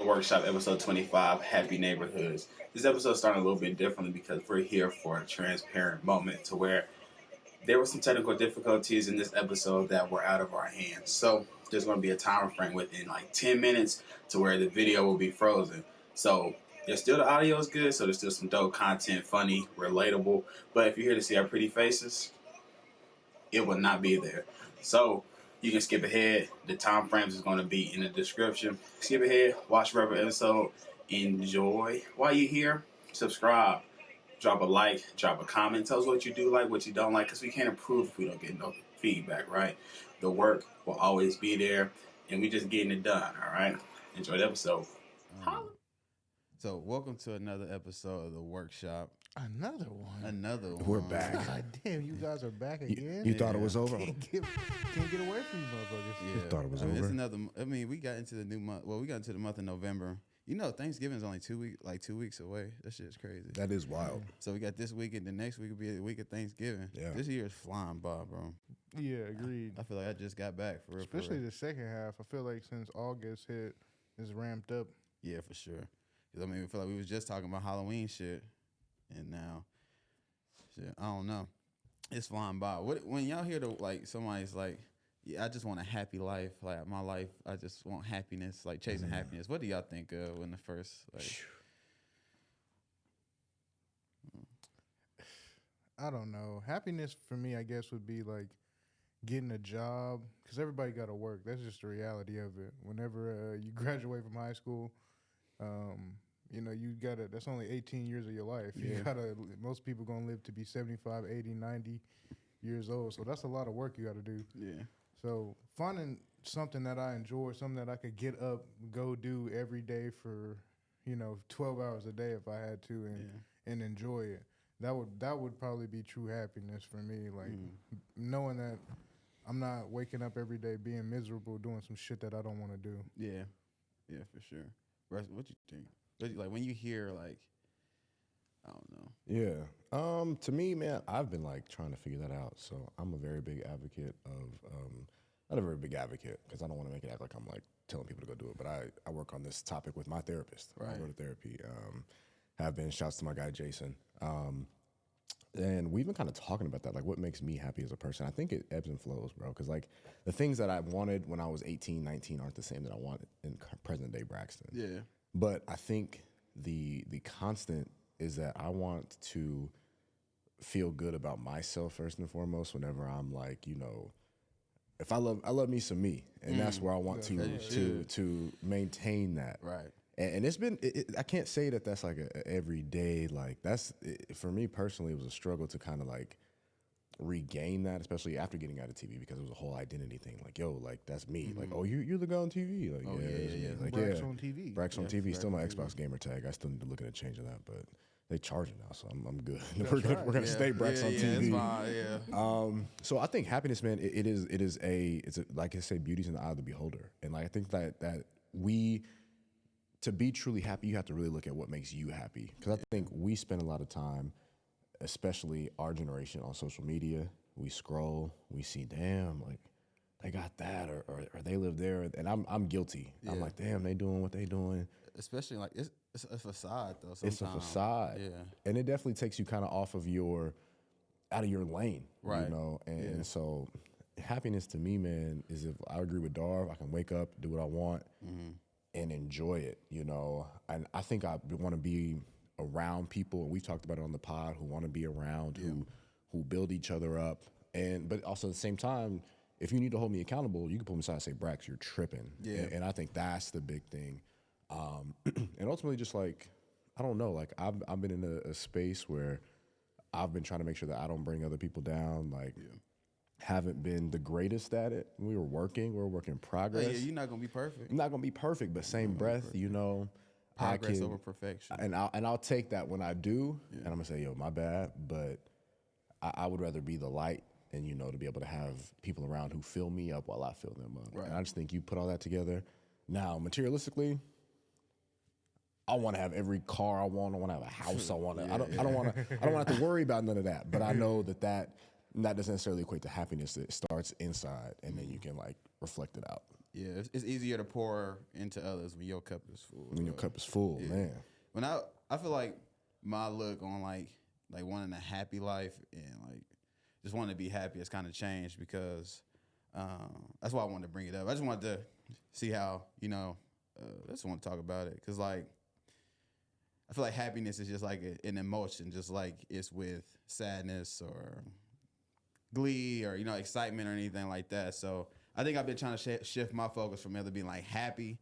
Workshop, episode 25, Happy Neighborhoods. This episode started a little bit differently because we're here for a transparent moment to where there were some technical difficulties in this episode that were out of our hands. So there's going to be a time frame within like 10 minutes to where the video will be frozen. So there's still the audio is good, so there's still some dope content, funny, relatable. But if you're here to see our pretty faces, it will not be there. So you can skip ahead. The time frames is going to be in the description. Skip ahead, watch the episode, enjoy. While you're here, subscribe, drop a like, drop a comment. Tell us what you do like, what you don't like, because we can't improve if we don't get no feedback, right? The work will always be there, and we just getting it done, all right? Enjoy the episode. So, welcome to another episode of the Workshop. Another one. We're back. God damn, you guys are back again. You thought it was over? Can't get away from you motherfuckers. You thought it was over? It's another. I mean, we got into the new month. Well, we got into the month of November. You know, Thanksgiving's only 2 weeks away. That shit's crazy. That is wild. So we got this week, and the next week will be the week of Thanksgiving. Yeah. This year is flying by, bro. Yeah, agreed. I feel like I just got back for real. Especially the second half. I feel like since August hit, it's ramped up. Yeah, for sure. 'Cause I mean, I feel like we was just talking about Halloween shit, and now, shit, I don't know. It's flying by. When y'all hear somebody's like, yeah, I just want a happy life. Like my life, I just want happiness. Like chasing happiness. What do y'all think of when the first I don't know. Happiness for me, I guess, would be like getting a job, because everybody got to work. That's just the reality of it. Whenever you graduate from high school, you gotta, that's only 18 years of your life. You gotta, most people gonna live to be 75, 80, 90 years old. So that's a lot of work you gotta do. Yeah. So finding something that I enjoy, something that I could get up, go do every day for, 12 hours a day if I had to, and enjoy it. That would probably be true happiness for me. Like knowing that I'm not waking up every day being miserable doing some shit that I don't want to do. Yeah, for sure. Russ, what you think? Like when you hear like, I don't know. Yeah. To me, man, I've been like trying to figure that out. So I'm a very big advocate of, not a very big advocate because I don't want to make it act like I'm like telling people to go do it, but I work on this topic with my therapist. Right. I go to therapy. Have been, shouts to my guy, Jason. And we've been kind of talking about that, like what makes me happy as a person. I think it ebbs and flows, bro, because like the things that I wanted when I was 18, 19 aren't the same that I want in present day Braxton. Yeah. But I think the constant is that I want to feel good about myself first and foremost whenever I'm like, if I love me some me, and that's where I want to maintain that. Right. And it's been, I can't say that that's like a everyday, like for me personally, it was a struggle to kind of like regain that, especially after getting out of TV, because it was a whole identity thing. Like, yo, like that's me. Like, oh, you're the guy on TV. Like, yeah. Like, Brax on TV. Brax on TV. Still my Xbox gamer tag. I still need to look at a change of that, but they charge it now, so I'm good. We're gonna stay Brax on TV. It's fine, So I think happiness, man, it's like I say, beauty's in the eye of the beholder, and like I think that we. To be truly happy, you have to really look at what makes you happy. Because I think we spend a lot of time, especially our generation, on social media. We scroll, we see, damn, like they got that, or they live there, and I'm guilty. Yeah. I'm like, damn, they doing what they doing. Especially like it's a facade though. Sometimes. It's a facade, and it definitely takes you kind of out of your lane, right? And so happiness to me, man, is if I agree with Darv, I can wake up, do what I want. Mm-hmm. And enjoy it, And I think I want to be around people, and we've talked about it on the pod, who want to be around, who build each other up. But also at the same time, if you need to hold me accountable, you can pull me aside and say, Brax, you're tripping. Yeah. And I think that's the big thing. And ultimately just like, I don't know, like I've been in a space where I've been trying to make sure that I don't bring other people down. Like, haven't been the greatest at it. We're a work in progress. Oh, yeah, you're not gonna be perfect. I'm not gonna be perfect, but same breath, progress over perfection. And I'll take that when I do, and I'm gonna say, yo, my bad, but I would rather be the light and to be able to have people around who fill me up while I fill them up. Right. And I just think you put all that together. Now, materialistically, I want to have every car I want. I want to have a house I want. I don't want to have to worry about none of that. But I know that doesn't necessarily equate to happiness. It starts inside, and then you can like reflect it out. Yeah, it's easier to pour into others when your cup is full. When your cup is full, man. When I feel like my look on like wanting a happy life and like just wanting to be happy has kind of changed because that's why I wanted to bring it up. I just wanted to see how, you know, I just want to talk about it because like I feel like happiness is just like an emotion, just like it's with sadness or glee or, you know, excitement or anything like that. So I think I've been trying to shift my focus from either being like happy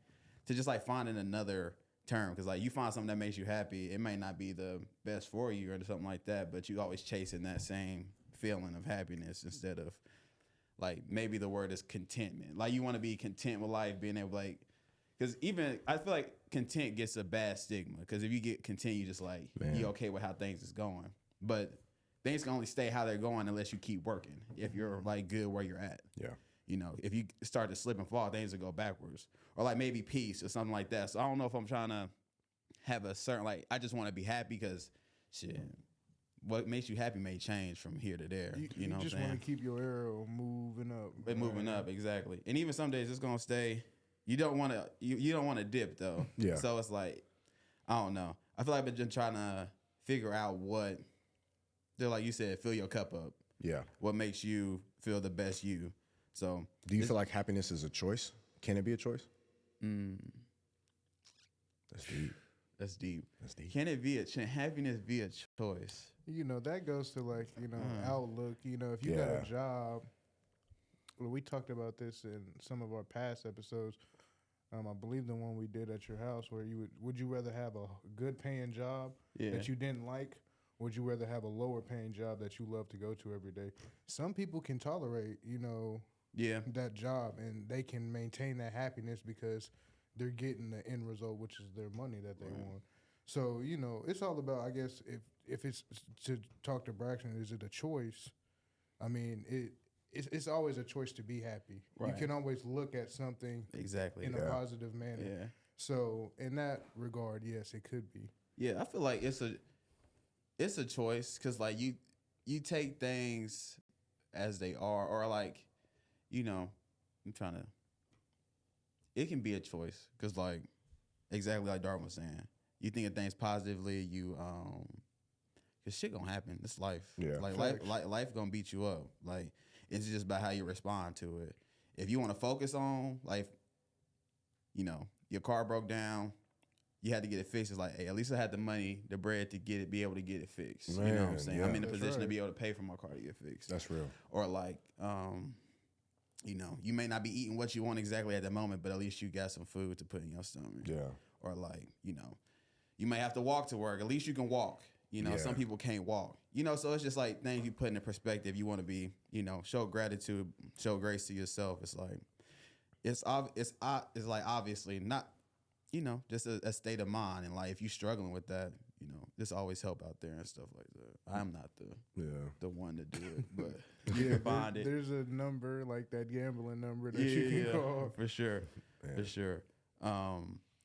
to just like finding another term. Cause like you find something that makes you happy, it may not be the best for you or something like that, but you always chasing that same feeling of happiness instead of like maybe the word is contentment. Like you want to be content with life, being able to like, cause even I feel like content gets a bad stigma. Cause if you get content, you just like, you okay with how things is going. But things can only stay how they're going unless you keep working. If you're like good where you're at. Yeah. You know, if you start to slip and fall, things will go backwards. Or like maybe peace or something like that. So I don't know if I'm trying to have a certain, like, I just want to be happy because shit, what makes you happy may change from here to there. You know what I'm saying? You just want to keep your arrow moving up. Moving up, exactly. And even some days it's gonna stay. You don't want to. You don't want to dip though. Yeah. So it's like, I don't know. I feel like I've been just trying to figure out what. They're like you said, fill your cup up. Yeah. What makes you feel the best you? So. Do you feel like happiness is a choice? Can it be a choice? That's deep. That's deep. That's deep. Can it be happiness be a choice? You know, that goes to like, you know, outlook. You know, if you got a job, well, we talked about this in some of our past episodes. I believe the one we did at your house where would you rather have a good paying job that you didn't like? Would you rather have a lower paying job that you love to go to every day? Some people can tolerate, you know, that job and they can maintain that happiness because they're getting the end result, which is their money that they want. So, you know, it's all about, I guess, if it's to talk to Braxton, is it a choice? I mean, it's always a choice to be happy. Right. You can always look at something in a positive manner. Yeah. So in that regard, yes, it could be. Yeah, I feel like it's a choice because like you take things as they are, or like, you know, it can be a choice because like exactly like Darwin was saying, you think of things positively, because shit gonna happen. It's life. Yeah. Like life gonna beat you up. Like it's just about how you respond to it. If you want to focus on like, you know, your car broke down, you had to get it fixed. It's like, hey, at least I had the money, the bread to be able to get it fixed. Man, you know what I'm saying? I'm in a position to be able to pay for my car to get fixed. That's real. Or like, you know, you may not be eating what you want exactly at the moment, but at least you got some food to put in your stomach. Yeah. Or like, you know, you may have to walk to work. At least you can walk. You know, some people can't walk. You know, so it's just like things you put in perspective. You want to be, you know, show gratitude, show grace to yourself. It's like, it's like obviously not, you know, just a state of mind. And like if you're struggling with that, you know, just always help out there and stuff like that. I'm not the one to do it, but you can find it. There's a number like that gambling number that you can call. For sure. Man. For sure.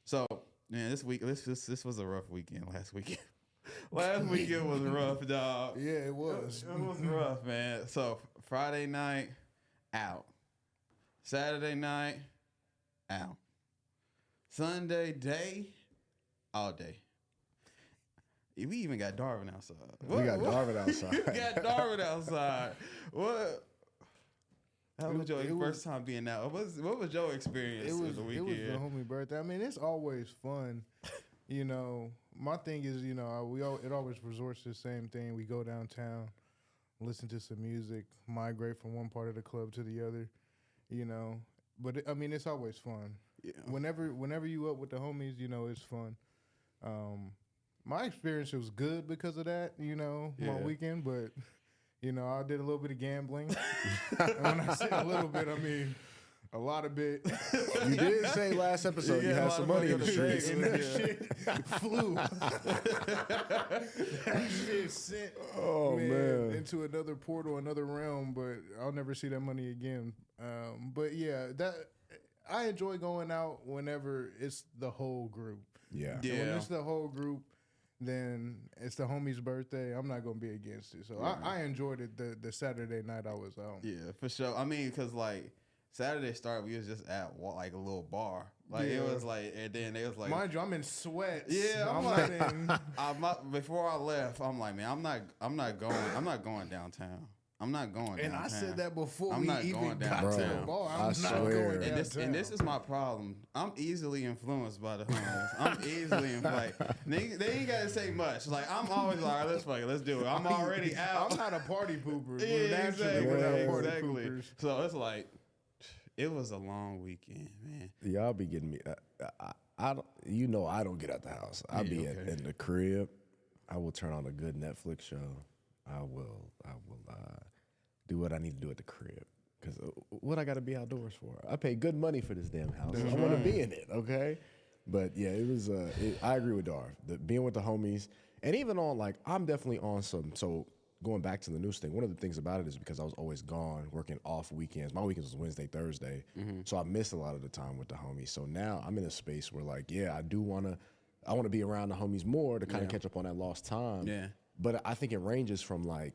So man, this was a rough weekend last weekend. Last weekend was rough, dog. Yeah, it was. It was rough, man. So Friday night, out. Saturday night, out. Sunday day, all day. We even got Darwin outside. We got Darwin outside. We got Darwin outside. What? How was your first time being out? What was your experience of the weekend? It was the homie birthday. I mean, it's always fun. You know, my thing is, you know, it always resorts to the same thing. We go downtown, listen to some music, migrate from one part of the club to the other, you know. But, I mean, it's always fun. Yeah. Whenever you up with the homies, you know, it's fun. My experience was good because of that, you know, my weekend. But, you know, I did a little bit of gambling. And when I say a little bit, I mean a lot of bit. You did say last episode you had some money in the streets. And that shit flew. That shit sent man into another portal, another realm, but I'll never see that money again. But yeah, I enjoy going out whenever it's the whole group. Yeah. When it's the whole group, then it's the homie's birthday. I'm not gonna be against it. So I enjoyed it the Saturday night I was out. Yeah, for sure. I mean, because like Saturday started. We was just at like a little bar. Like it was like, and then they was like, mind you, I'm in sweats. yeah, I'm not like, in. before I left, I'm like, man, I'm not going downtown. I'm not going downtown. And I said that before I'm we not even going got to the downtown. bar. I I'm not swear. going And downtown. this is my problem. I'm easily influenced by the homies. I'm easily like they ain't gotta say much. Like I'm always like, all right, let's fuck it, let's do it. I'm already out. I'm not a party pooper. Yeah, Naturally, we're not party exactly. poopers. So it's like it was a long weekend, man. Y'all be getting me. I don't, I don't get out the house. I be in the crib. I will turn on a good Netflix show. I will do what I need to do at the crib. Because what I got to be outdoors for? I pay good money for this damn house. I want to be in it, okay? But yeah, it was. I agree with Darv. Being with the homies, and even on like, I'm definitely on some. So going back to the news thing, one of the things about it is because I was always gone working off weekends. My weekends was Wednesday, Thursday, so I missed a lot of the time with the homies. So now I'm in a space where like, yeah, I want to be around the homies more to kind of catch up on that lost time. Yeah. But I think it ranges from like,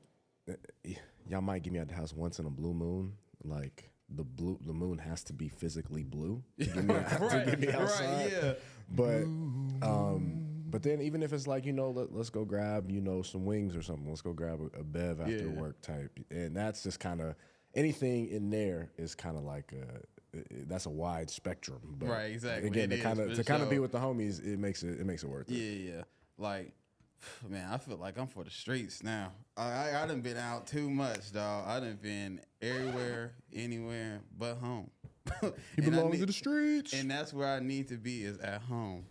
y'all might get me out the house once in a blue moon, like. The moon has to be physically blue to get me, to get me outside. Right, yeah. But then even if it's like, let's go grab, some wings or something. Let's go grab a bev after work type. And that's just kind of, anything in there is kind of like that's a wide spectrum. But right, exactly. Again, to kind of be with the homies, it makes it worth it. Yeah. Like, man, I feel like I'm for the streets now. I done been out too much, dog. I done been everywhere, anywhere but home. You belong to the streets. And that's where I need to be, is at home.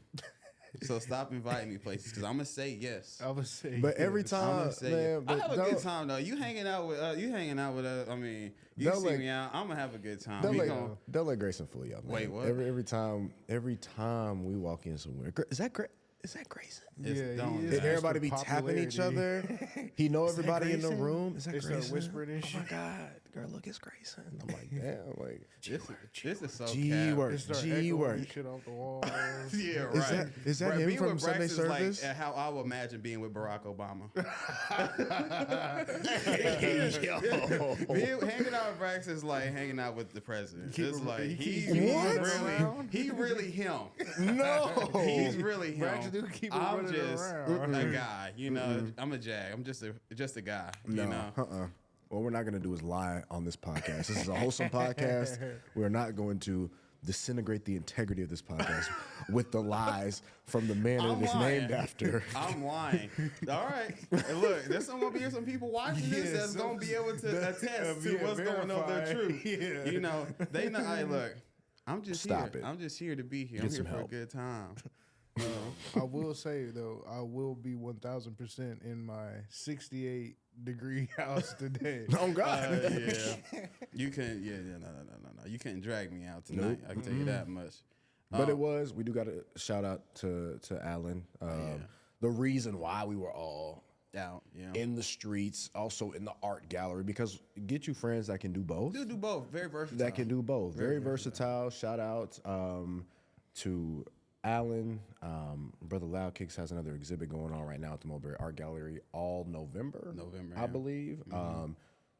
So stop inviting me places, because I'm gonna say yes. I would say, but every time, man, I have a good time though. You hanging out with us. I mean, you see me out. I'm gonna have a good time. Don't let Grayson fool you up, man. Wait, what? Every time we walk in somewhere, is that Grayson? don't. Did everybody be tapping each other? He know everybody in the room. Is that They Grayson? start whispering and shit. Oh my God, girl, look, it's Grayson. I'm like, damn, like this is so G cap. work, They start G echoing work. shit off the walls. Yeah, right. Is that Right, him being from with Sunday Brax is service? like how I would imagine being with Barack Obama. Hanging out with Brax is like hanging out with the president. It's like he's really him. No, He's really him. Brax do keep it I'm running just around. a guy, I'm a jag. I'm just a guy. no, What we're not going to do is lie on this podcast. This is a wholesome podcast. We're not going to disintegrate the integrity of this podcast with the lies from the man I'm it is lying. named after. I'm lying. All right. And look, there's going to be some people watching this that's going to be able to attest to what's going on the truth. Yeah. They know. Hey, look, I'm just Stop here. it. I'm just here to be here. Get I'm here some for help. a good time. I will say though, I will be 1,000% in my 68-degree house today. Oh God! Yeah. You couldn't. No. You couldn't drag me out tonight. I can tell you that much. But we do got to shout out to Alan. The reason why we were all Out. Yeah. in the streets, also in the art gallery, because get you friends that can do both. Do both. Very versatile. That can do both. Very versatile. Shout out to Alan. Brother Loud Kicks has another exhibit going on right now at the Mulberry Art Gallery all November, I believe.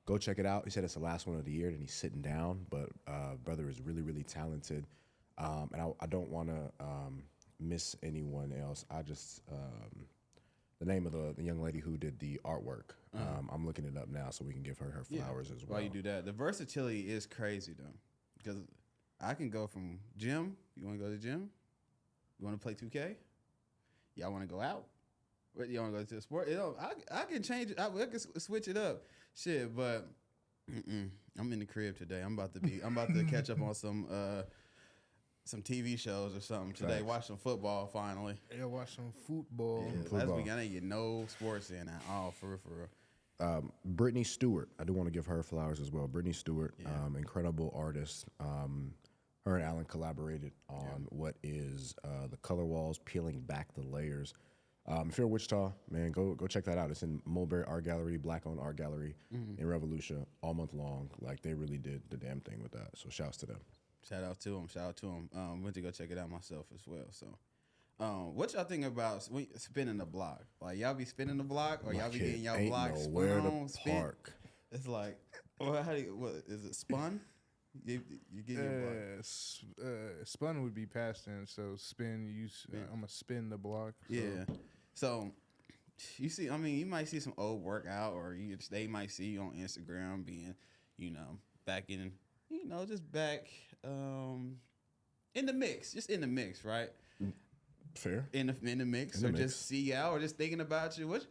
Go check it out. He said it's the last one of the year, and he's sitting down. But brother is really, really talented. And I don't want to miss anyone else. I just the name of the young lady who did the artwork. I'm looking it up now so we can give her flowers as well. While you do that, the versatility is crazy though, because I can go from gym. You want to go to the gym? You want to play 2K? Y'all want to go out? What, you want to go to the sport? I can change it. I can switch it up. Shit, but I'm in the crib today. I'm about to catch up on some TV shows or something today. Watch some football finally. Yeah, watch some football. Last week I didn't get no sports in at all, for real. Brittany Stewart. I do want to give her flowers as well. Brittany Stewart, incredible artist. Her and Alan collaborated on what is the color walls, peeling back the layers. If you're in Wichita, man, go check that out. It's in Mulberry Art Gallery, Black-owned art gallery in Revolution, all month long. Like, they really did the damn thing with that. So shouts to them. Shout out to him. Went to go check it out myself as well. So, what y'all think about spinning the block? Like, y'all be spinning the block, or y'all be getting y'all block spun on? Park. It's like, what is it, spun? You get your block. Spun would be past tense, so spin. I'm gonna spin the block. So. Yeah. So you see, I mean, you might see some old workout, or they might see you on Instagram being, back in, just back in the mix, just in the mix, right? Fair. In the mix, or just see you out, or just thinking about you. What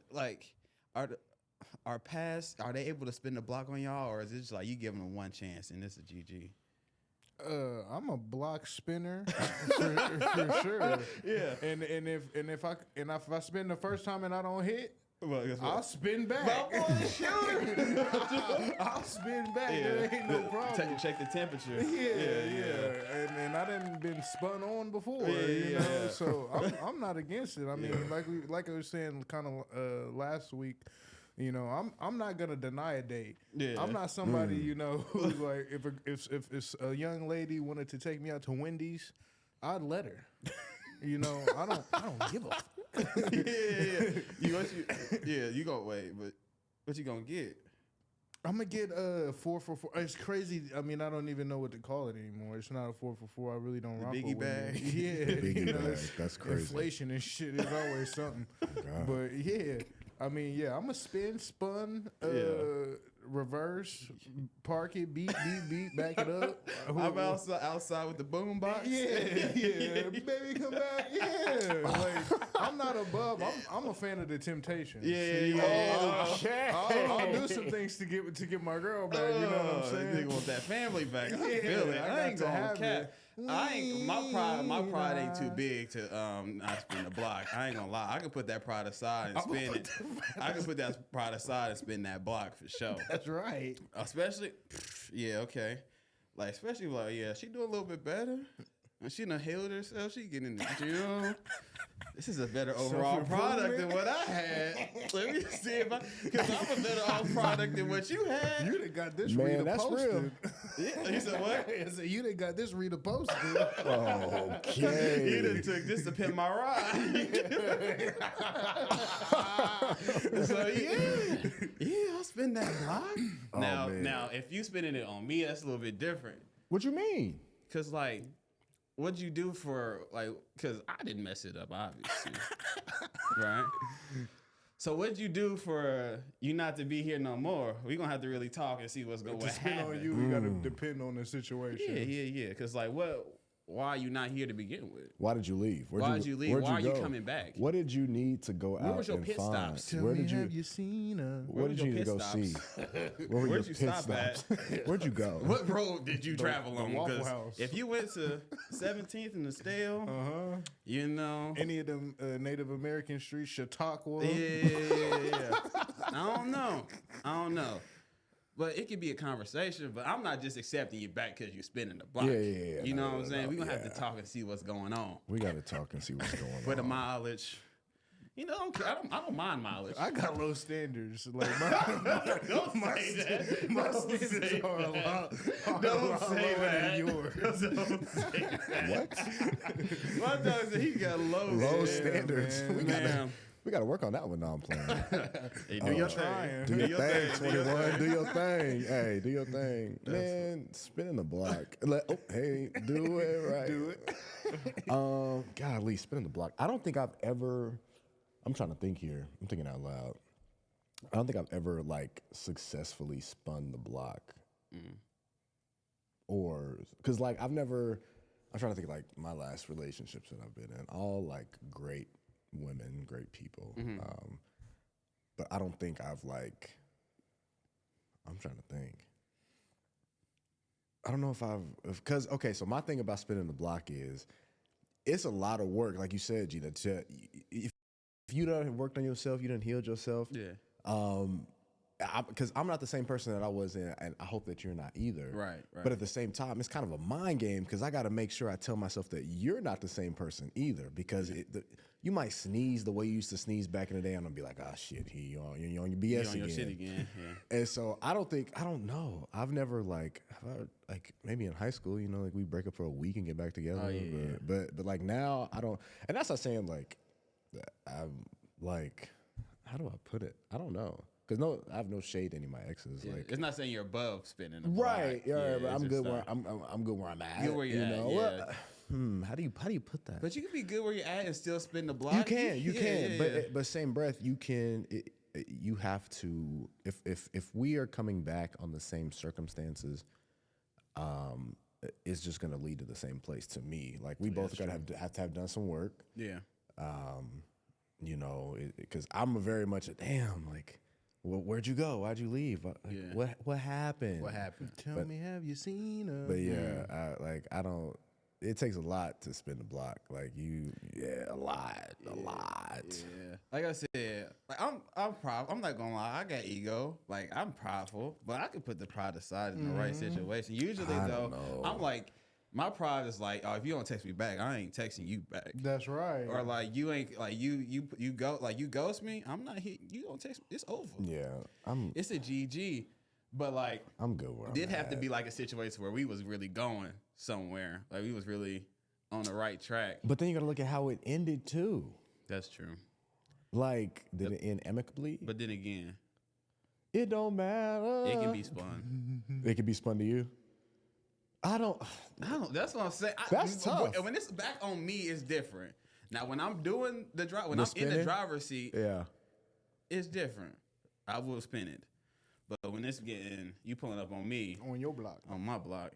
are past? Are they able to spin the block on y'all, or is it just like you giving them one chance and this is GG? I'm a block spinner for sure. Yeah. And if I spin the first time and I don't hit, Well, I'll spin back. I'll spin back. Yeah. There ain't no problem. Check the temperature. Yeah. And I done been spun on before. You know? So I'm not against it. I mean, like I was saying, kind of last week. I'm not gonna deny a date. Yeah. I'm not somebody who's like if a young lady wanted to take me out to Wendy's, I'd let her. I don't give a fuck. You gonna wait, but what you gonna get? I'm gonna get 4 for $4. It's crazy. I mean, I don't even know what to call it anymore. It's not a 4 for $4. I really don't rock with biggie bag. Wendy's. Yeah, Biggie bag. That's crazy. Inflation and shit is always something. God. But yeah, I mean, I'm a spun, reverse, park it, beat, back it up. I'm outside with the boom box. Yeah, baby, come back. Yeah, like I'm not above. I'm a fan of the Temptations. I'll do some things to get my girl back. You know what I'm saying? Nigga want that family back. I feel it. I ain't gonna cap. My pride ain't too big to not spin the block. I ain't gonna lie. I can put that pride aside and spin it. I can put that pride aside and spin that block for sure. That's right. Especially, okay. Especially she doing a little bit better. And she done healed herself. She getting in the gym. This is a better overall product than what I had. Let me see because I'm a better overall product than what you had. You done got this Man, that's posted. real. Yeah, you said what? I said, you done got this posted. Okay. You done took this to pin my ride. So I'll spin that block. Now, if you spinning it on me, that's a little bit different. What you mean? Cause what'd you do for cause I didn't mess it up, obviously. Right? So what'd you do for you not to be here no more? We gonna have to really talk and see what's going to spin happen. on you, we gotta depend on the situation. Yeah. Cause why are you not here to begin with? Why did you leave? Why did you leave? Why are you coming back? What did you need to go out was your and pit find? stops? Tell me, have you seen her? What did you need to go see? Where were Where'd your you pit stop at? stops? Where'd you go? What road did you travel on? Waffle 'Cause House. if you went to 17th and the Stale, Any of them Native American streets, Chautauqua. Yeah. I don't know. But it could be a conversation, but I'm not just accepting you back because you're spinning the block. Yeah. You know what I'm saying? We're going to have to talk and see what's going on. We got to talk and see what's going on. For the mileage. I don't mind mileage. I got low standards. Like Don't say that. my standards are a lot. Don't say that. Yours. Don't say that. What? My dog said he got Low standards. Man. We got to work on that one. Now I'm playing. Hey, do your thing. Do your thing, 21. Do your thing. Hey, do your thing. Man, spinning the block. Hey, do it right. Do it. Golly, spinning the block. I don't think I've ever, I'm trying to think here. I'm thinking out loud. I don't think I've ever successfully spun the block. Or, because I'm trying to think my last relationships that I've been in, all great women, great people. But I don't think I've I'm trying to think. I don't know if okay, so my thing about spinning the block is it's a lot of work. Like you said, Gina, if you done worked on yourself, you done healed yourself. Yeah. Because I'm not the same person that I was in, and I hope that you're not either. Right. But at the same time, it's kind of a mind game because I got to make sure I tell myself that you're not the same person either. Because you might sneeze the way you used to sneeze back in the day, and I'll be like, "Ah, shit, you're on your BS You're on again." your shit again. Yeah. And so I don't know. I've never maybe in high school, we break up for a week and get back together. Oh, yeah. But now I don't, and that's not saying I'm how do I put it? I don't know. because I have no shade to any of my exes. Like, it's not saying you're above spinning the block. right, yeah, but it's I'm just good where like- I'm good where I'm at. Good where you're you at, know, yeah. how do you put that? But you can be good where you're at and still spin the block. You can, Yeah. but same breath, you can. You have to. If we are coming back on the same circumstances, it's just going to lead to the same place. To me, like we both gotta have to have done some work. Yeah. You know, because I'm a very much a damn like. Well, where'd you go? Why'd you leave? What happened? What happened? Tell me, have you seen her? But yeah, I don't. It takes a lot to spin the block. Like a lot. Yeah. Like I said, like I'm proud. I'm not gonna lie. I got ego. Like I'm prideful, but I can put the pride aside in the right situation. Usually I though, don't know. I'm like, my pride is like, oh, if you don't text me back, I ain't texting you back. That's right. Or like you ain't like you go like you ghost me. I'm not here. You don't text me. It's over. Yeah, It's a GG. But like, I'm good where it did I'm have to at. be like a situation where we was really going somewhere. Like we was really on the right track. But then you got to look at how it ended too. That's true. Like, did it end amicably? But then again, It don't matter. it can be spun. It can be spun to you. I don't. That's what I'm saying. That's tough. When it's back on me, it's different. Now, when I'm doing the drive, when The I'm in the spinning? driver's seat, Yeah. it's different. I will spin it. But when it's getting you pulling up on me, on your block. on my block,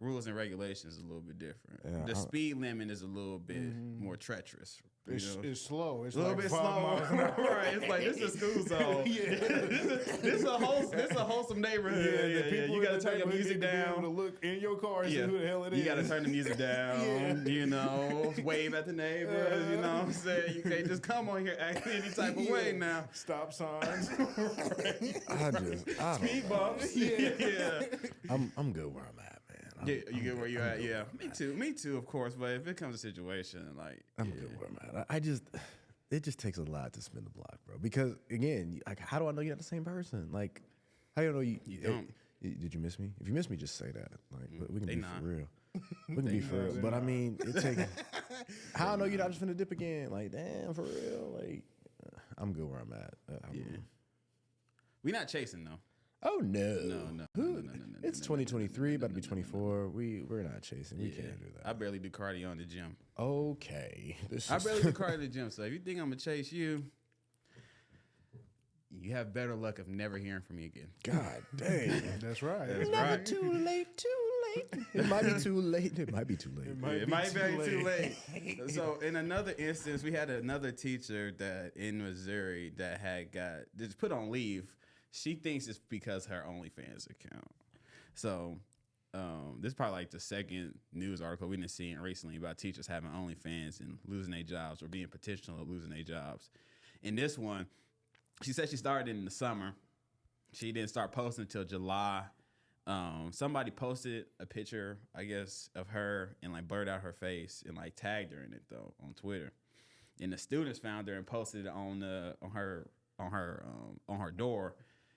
rules and regulations is a little bit different. Yeah, The speed limit is a little bit more treacherous. You know? It's slow. It's A little like bit 5 slow, miles an hour. right? It's like this is school zone. this is a wholesome neighborhood. The people You in gotta the turn your neighborhood music need to be able down. to look in your car and see who the hell it is. You gotta turn the music down. You know, wave at the neighbors. You know what I'm saying? You can't just come on here acting any type of way now. Stop signs. I don't. Speed bumps. Yeah. I'm good where I'm at, man. Yeah, you get where you're at. Yeah, me too, of course. But if it comes to a situation like, I'm good where I'm at. It just takes a lot to spin the block, bro. Because again, like, how do I know you're not the same person? Like, how do you know you don't. Did you miss me? If you miss me, just say that. Like, but we can They be not. for real. We can be for real. But I mean, it takes. How I know you're not just finna dip again? Like, damn, for real. Like, I'm good where I'm at. we not chasing though. Oh no. No. It's 2023, about to be 24. We're not chasing. We can't do that. I barely do cardio in the gym. Okay. I barely do cardio in the gym. So if you think I'm gonna chase you, you have better luck of never hearing from me again. God dang. That's right. That's Never right. too late. It might be too late. It might be too late. It might be too late. So in another instance, we had another teacher that in Missouri that had got just put on leave. She thinks it's because her OnlyFans account. So this is probably like the second news article we've been seeing recently about teachers having OnlyFans and losing their jobs or being potential of losing their jobs. In this one, she said she started in the summer. She didn't start posting until July. Somebody posted a picture, I guess, of her and like blurred out her face and like tagged her in it though on Twitter. And the students found her and posted it on her door.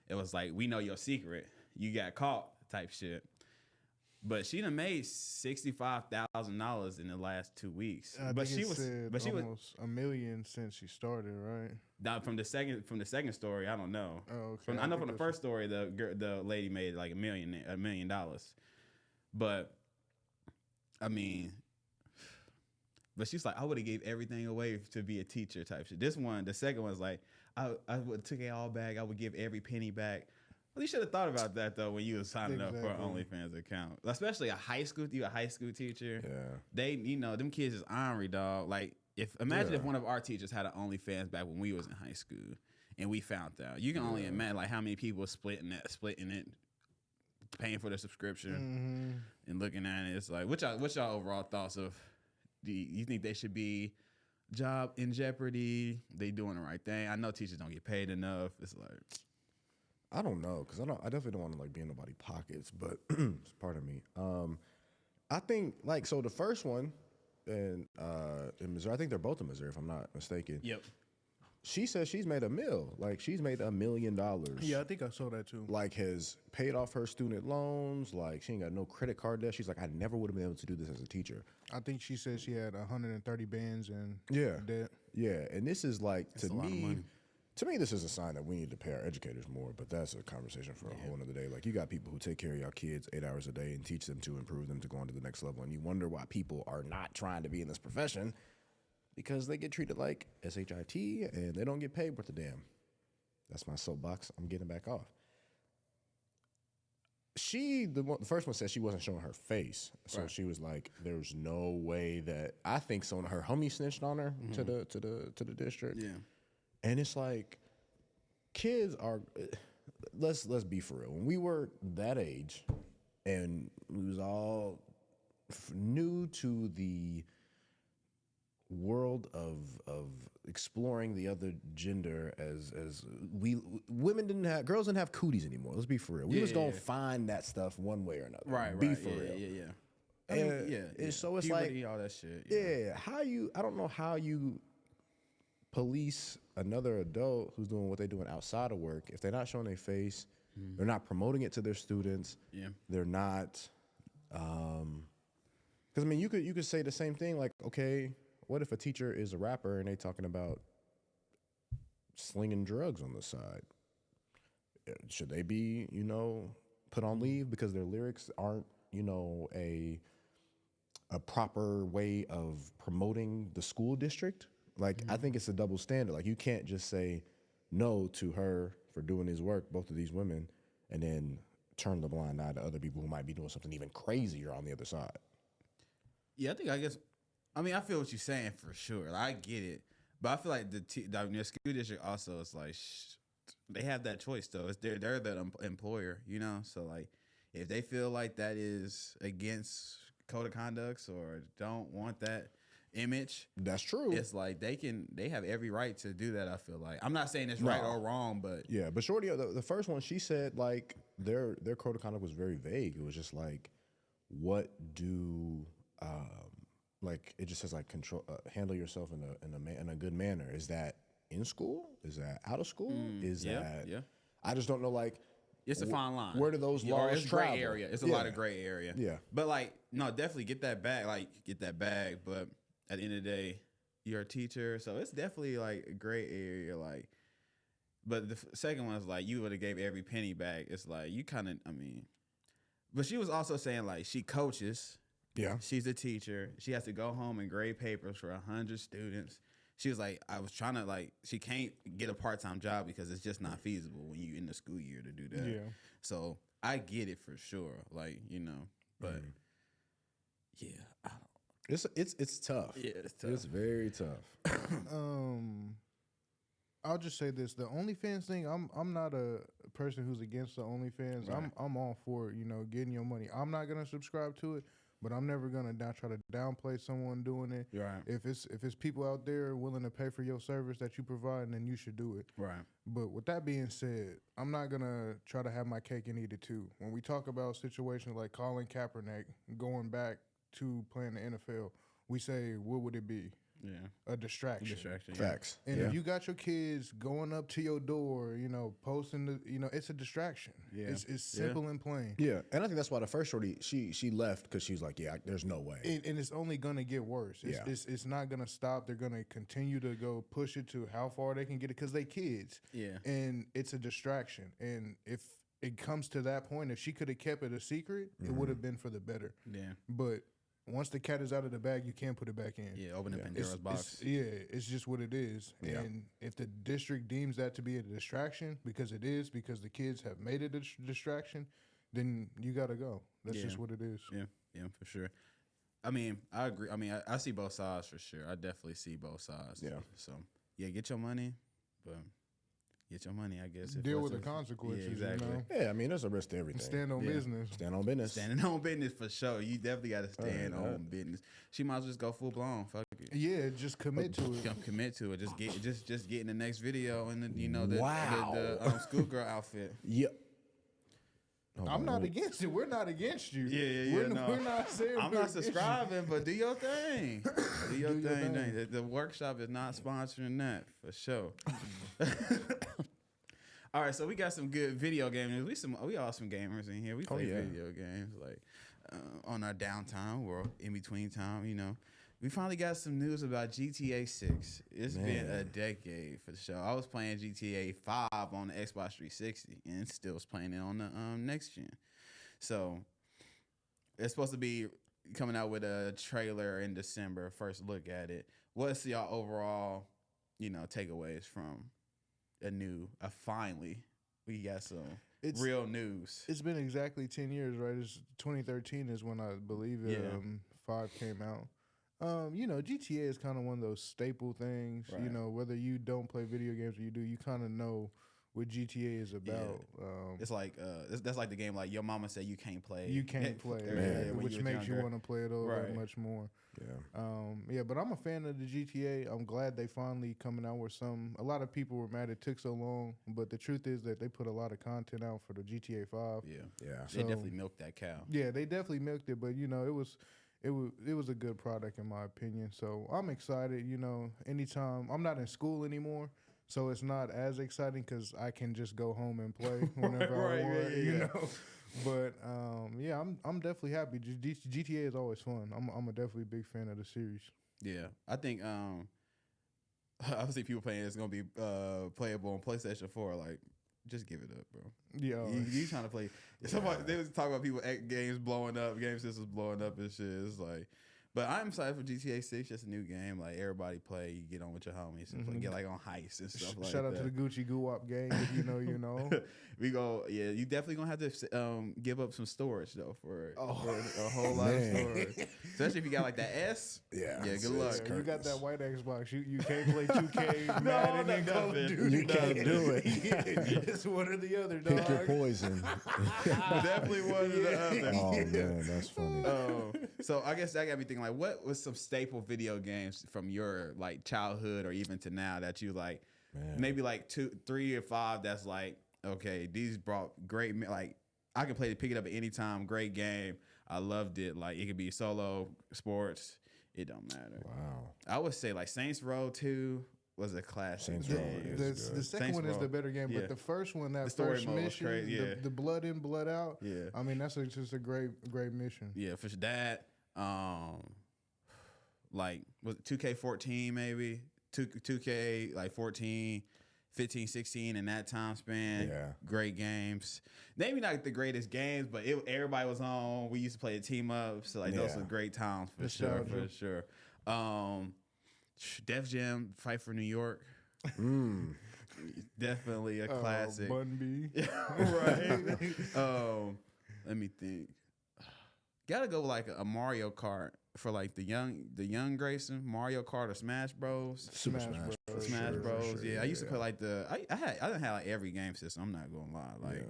It was like, "We know your secret. You got caught," type shit. But she done made $65,000 in the last 2 weeks. But she was almost $1 million since she started, right? Now from the second story, I don't know. Oh, okay. I know from the first story, the lady made like $1 million. But I mean, but she's like, I would have gave everything away to be a teacher type shit. The second one's like, I would took it all back. I would give every penny back. Well, you should have thought about that though when you was signing up for an OnlyFans account, especially a high school teacher. Yeah. They, them kids is ornery, dog. Like, imagine if one of our teachers had an OnlyFans back when we was in high school, and we found out. You can only imagine like how many people splitting it, paying for the subscription, and looking at it. It's like, what's y'all overall thoughts of? Do you think they should be job in jeopardy? They doing the right thing? I know teachers don't get paid enough. It's like, I don't know, because I definitely don't want to like be in nobody's pockets, but it's part of me. I think like, so the first one in Missouri, I think they're both in Missouri if I'm not mistaken. yep. She says she's made $1 million. Like, she's made $1 million. Yeah, I think I saw that too. Like, has paid off her student loans. Like, she ain't got no credit card debt. She's like, I never would have been able to do this as a teacher. I think she said she had 130 bands in Yeah. debt. Yeah, and this is like, That's a lot of money. To me, this is a sign that we need to pay our educators more, but that's a conversation for a whole another day. Like, you got people who take care of y'all kids 8 hours a day and teach them to improve them to go on to the next level, and you wonder why people are not trying to be in this profession because they get treated like SHIT and they don't get paid worth a damn. That's my soapbox. I'm getting back off. The first one said she wasn't showing her face, so she was like, "There's no way that I think so." Her homie snitched on her to the district. Yeah. And it's like, kids are, let's be for real. When we were that age and we was all new to the world of exploring the other gender as girls didn't have cooties anymore. Let's be for real. We was going to find that stuff one way or another. Right. Be for real. Yeah. And so it's puberty, like, all that shit. I don't know how you police another adult who's doing what they're doing outside of work if they're not showing their face, they're not promoting it to their students, they're not, because I mean, you could say the same thing, like, okay, what if a teacher is a rapper and they talking about slinging drugs on the side? Should they be, put on leave because their lyrics aren't, a proper way of promoting the school district? Like, I think it's a double standard. Like, you can't just say no to her for doing his work, both of these women, and then turn the blind eye to other people who might be doing something even crazier on the other side. Yeah, I feel what you're saying for sure. Like, I get it. But I feel like the school district also is like, they have that choice, though. They're the employer, So, like, if they feel like that is against code of conducts or don't want that image, that's true. It's like they have every right to do that. I feel like I'm not saying it's right or wrong, but yeah. But Shorty, the first one, she said like their code of conduct was very vague. It was just like, what do like it just says like control, handle yourself in a good manner. Is that in school? Is that out of school? Yeah. I just don't know. Like, it's a fine line. Where do those laws it's travel? Gray area. It's a lot of gray area. Yeah. But like, no, definitely get that bag. But at the end of the day, you're a teacher, so it's definitely like a gray area. Like, but the second one is like you would have gave every penny back. It's like you kind of, but she was also saying like she coaches. Yeah. She's a teacher. She has to go home and grade papers for 100 students. She was like, I was trying to like, she can't get a part-time job because it's just not feasible when you're in the school year to do that. Yeah. So I get it for sure. Like, but yeah, I don't. It's tough. Yeah, it's tough. It's very tough. I'll just say this: the OnlyFans thing. I'm not a person who's against the OnlyFans. Right. I'm all for getting your money. I'm not gonna subscribe to it, but I'm never gonna try to downplay someone doing it. Right. If it's people out there willing to pay for your service that you provide, then you should do it. Right. But with that being said, I'm not gonna try to have my cake and eat it too. When we talk about situations like Colin Kaepernick going back to playing the NFL, we say, what would it be? Yeah. A distraction. Facts. And if you got your kids going up to your door, posting it's a distraction. Yeah. It's simple and plain. Yeah, and I think that's why the first Shorty, she left because she was like, yeah, there's no way. And it's only gonna get worse. It's not gonna stop. They're gonna continue to go push it to how far they can get it because they kids. Yeah. And it's a distraction. And if it comes to that point, if she could have kept it a secret, it would have been for the better. Yeah. But once the cat is out of the bag, you can't put it back in. Yeah, open up Pandora's box. It's just what it is. Yeah. And if the district deems that to be a distraction, because it is, because the kids have made it a distraction, then you got to go. That's just what it is. Yeah, for sure. I mean, I agree. I mean, I see both sides for sure. I definitely see both sides. Yeah. So, yeah, get your money, but get your money, I guess. Deal with the consequences, Yeah, exactly. Yeah, I mean, there's a risk to everything. Stand on business. Stand on business. Standing on business for sure. You definitely got to stand on business. She might as well just go full blown. Fuck it. Yeah, just commit to it. Commit to it. Just get in the next video and then Wow. the schoolgirl outfit. Yep. I'm not against it. We're not against you. Yeah. We're not saying I'm we're not against you. subscribing, but do your thing. Do your Do your thing. thing. The workshop is not sponsoring that for sure. All right, so we got some good video games. We all some gamers in here. We play video games like on our downtime or in between time. we finally got some news about GTA 6. It's been a decade for the show. I was playing GTA 5 on the Xbox 360 and still was playing it on the next gen. So it's supposed to be coming out with a trailer in December, first look at it. What's y'all overall, takeaways from finally we got some real news. It's been exactly 10 years, right? It's 2013 is when I believe 5 came out. GTA is kind of one of those staple things. Right. Whether you don't play video games or you do, you kind of know what GTA is about. It's like that's like the game like your mama said you can't play. You can't play, which makes you want to play it over much more. Yeah. But I'm a fan of the GTA. I'm glad they finally coming out with some. A lot of people were mad it took so long, but the truth is that they put a lot of content out for the GTA 5. Yeah. They definitely milked that cow. Yeah, they definitely milked it, but it was a good product in my opinion. So I'm excited. Anytime I'm not in school anymore, so it's not as exciting because I can just go home and play whenever I want. But I'm definitely happy. GTA is always fun. I'm a definitely big fan of the series. Yeah, I think obviously people playing it's gonna be playable on PlayStation 4. Like, just give it up, bro. Yeah, you trying to play? Somebody they was talking about people games blowing up, game systems blowing up and shit. It's like. But I'm excited for GTA 6. Just a new game. Like, everybody play. You get on with your homies and get, like, on heists and stuff like that. Shout out to the Gucci Goo-Wop gang. If you know, you know. You definitely going to have to give up some storage, though, for a whole lot of storage. Especially if you got, like, that S. Yeah. Yeah, good luck. You got that white Xbox. You can't play 2K, Madden, and Call of Duty. You can't do it. It's one or the other, dog. Pick your poison. Definitely one or the other. Oh, man, that's funny. So I guess that got me thinking, like, what was some staple video games from your, like, childhood or even to now that you, like, maybe, like, 2, 3, or 5 that's, like, okay, these brought great, like, I can pick it up at any time, great game. I loved it. Like, it could be solo, sports, it don't matter. Wow. I would say, like, Saints Row 2 was a classic. Saints Row the second Saints one is Row. the better game, Yeah. but the first one, that The story first mode was mission, crazy, the blood in, blood out. Yeah. I mean, that's just a great mission. Yeah, for that. Like, was it 2K14 maybe? 2K, like 14, 15, 16 in that time span. Yeah. Great games. Maybe not the greatest games, but everybody was on. We used to play a team up. So, like, those were great times for sure. Def Jam, Fight for New York. Definitely a classic. Bun B. Right. Let me think. Gotta go like a Mario Kart for like the young Grayson. Mario Kart or Smash Bros. Smash Bros. Smash Sure, Bros. sure, Yeah, I used to play like I didn't have like every game system. I'm not gonna lie. Like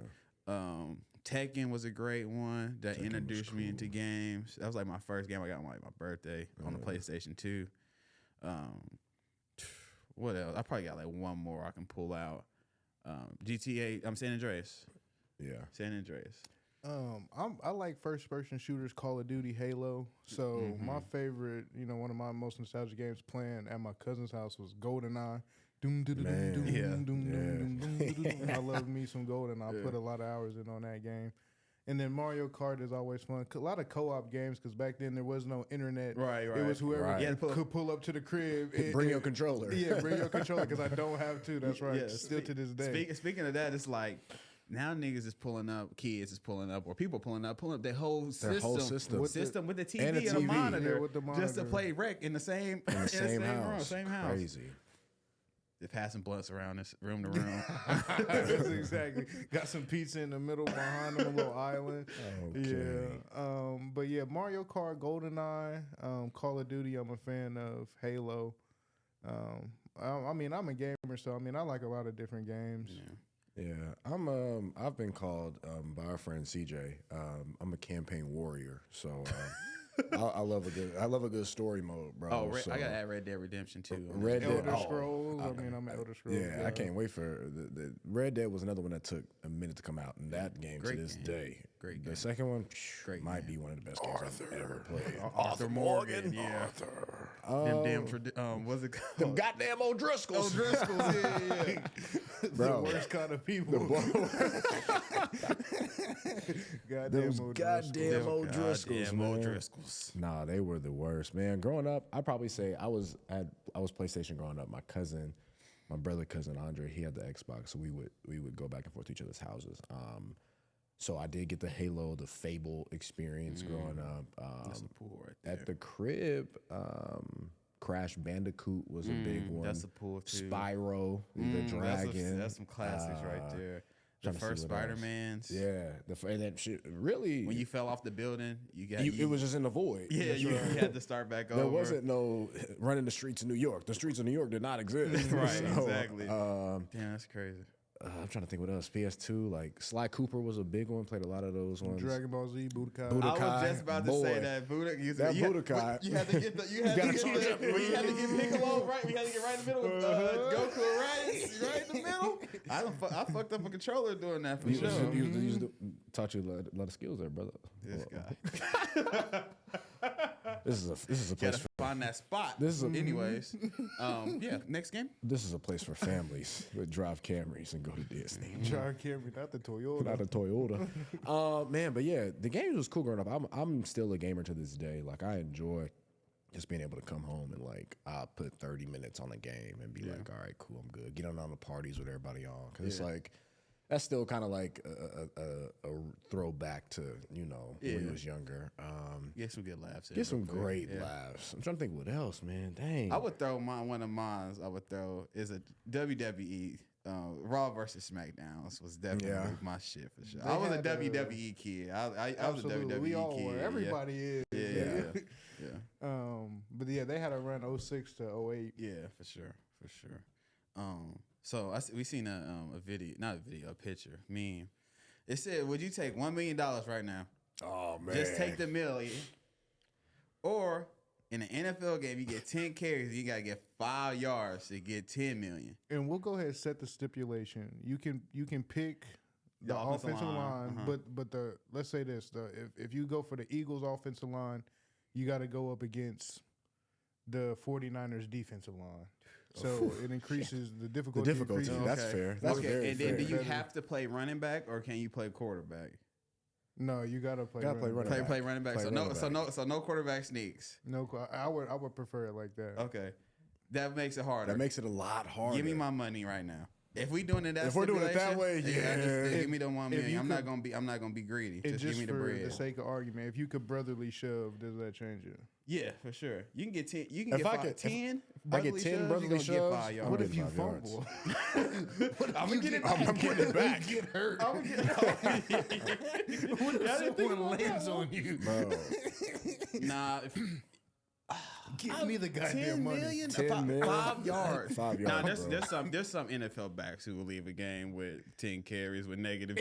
Tekken was a great one that Tekken introduced was me cool. into games. That was like my first game I got on like my birthday on the PlayStation 2. What else? I probably got like one more I can pull out. GTA. San Andreas. Yeah. San Andreas. I like first person shooters, Call of Duty, Halo. So my favorite, one of my most nostalgic games playing at my cousin's house was GoldenEye. Doom, doom, doom, Man. doom, Yeah. doom, doom, doom, doom, doom, doom. I love me some GoldenEye. I put a lot of hours in on that game. And then Mario Kart is always fun. A lot of co-op games because back then there was no internet. Right. It was whoever Right. could pull up to the crib. Bring your controller. Yeah, bring your controller because I don't have to. That's right. Yeah, Still to this day. Speaking of that, it's like now niggas is pulling up, kids is pulling up, or people pulling up their whole system, with the TV And a and a TV. monitor, Yeah, with the just to monitor. play rec in the same In the same room, house. same house. Crazy. They're passing blunts around this room to room. That's exactly. Got some pizza in the middle behind them, a little island. Okay. Yeah. But yeah, Mario Kart, GoldenEye, Call of Duty. I'm a fan of Halo. I mean, I'm a gamer, so I mean, I like a lot of different games. Yeah. Yeah, I've been called by our friend CJ. I'm a campaign warrior, so I love a good story mode, bro. Oh, so, I got to add Red Dead Redemption too. Red Dead. Elder oh, Scrolls. I mean, I'm an Elder Scrolls. I can't wait for the Red Dead was another one that took a minute to come out, and that game Great to this game. day Great game. The second one Great might game. be one of the best games I've ever played. Arthur Morgan. Yeah. Them damn. What's it called? Them goddamn O'Driscolls. O'Driscolls. Yeah. The Bro. worst kind of people. Those goddamn O'Driscolls, Goddamn man. O'Driscolls. Nah, they were the worst, man. Growing up, I'd probably say I was PlayStation growing up. My brother cousin Andre, he had the Xbox, so we would go back and forth to each other's houses. So I did get the Halo, the Fable experience growing up. That's a pool right there. At the crib, Crash Bandicoot was a big one. That's a pool too. Spyro, the Dragon. That's some classics right there. The trying to see first what else. Spider-Mans. Yeah, and that shit really. When you fell off the building, it was just in the void. Yeah, you had to start back over. There wasn't no running the streets of New York. The streets of New York did not exist. Right, So, exactly. Damn, that's crazy. I'm trying to think what else. PS2, like Sly Cooper was a big one. Played a lot of those ones. Dragon Ball Z, Budokai. Budokai. I was just about to boy. say that Budokai. That Budokai. You had to get we had to get Piccolo right. We had to get right in the middle with Goku right in the middle. I fucked up a controller doing that for You sure. used to taught you a lot of skills there, brother. This guy. This is a place. Gotta find that spot. This is anyways. Yeah. Next game. This is a place for families that drive Camrys and go to Disney. John Camry, not the Toyota. Not a Toyota. Man, but yeah, the game was cool growing up. I'm still a gamer to this day. Like I enjoy just being able to come home and like I'll put 30 minutes on a game and be like, all right, cool, I'm good. Get on the parties with everybody on. Cause it's like that's still kind of like a throwback to, when you was younger. Get some good laughs. Get some great laughs. I'm trying to think what else, man. Dang. I would throw one of mine. I would throw is a WWE Raw versus SmackDowns was definitely my shit for sure. I was a WWE kid. I was a WWE we all kid. were. Everybody is. Yeah. But yeah, they had a run 06 to 08. Yeah, for sure. So we seen a picture, meme. It said, "Would you take $1 million right now? Oh man. Just take the million, or in an NFL game, you get 10 carries, you gotta get 5 yards to get 10 million." And we'll go ahead and set the stipulation. You can pick the offensive line, but let's say this: if you go for the Eagles' offensive line, you got to go up against the 49ers' defensive line. So it increases the difficulty. That's fair. That's very and then fair. do you have to play running back or can you play quarterback? No, you gotta play. Play running back. So no quarterback sneaks. No, I would prefer it like that. Okay, that makes it harder. That makes it a lot harder. Give me my money right now. If we doing it that, if we're doing it that way, just give me the $1 million. I'm not gonna be greedy. Just give me the bread. For the sake of argument, if you could brotherly shove, does that change it? Yeah, for sure. You can get 10. You can if get 10. I get 10 brotherly shoves. What if you fumble? I'm getting it back. I'm getting it back. Get hurt. I'm getting What if someone lands on you, Bro. Nah. Give me the goddamn 10 million, 10 million. 5 yards. 5 yards. Nah, bro. there's some NFL backs who will leave a game with 10 carries with negative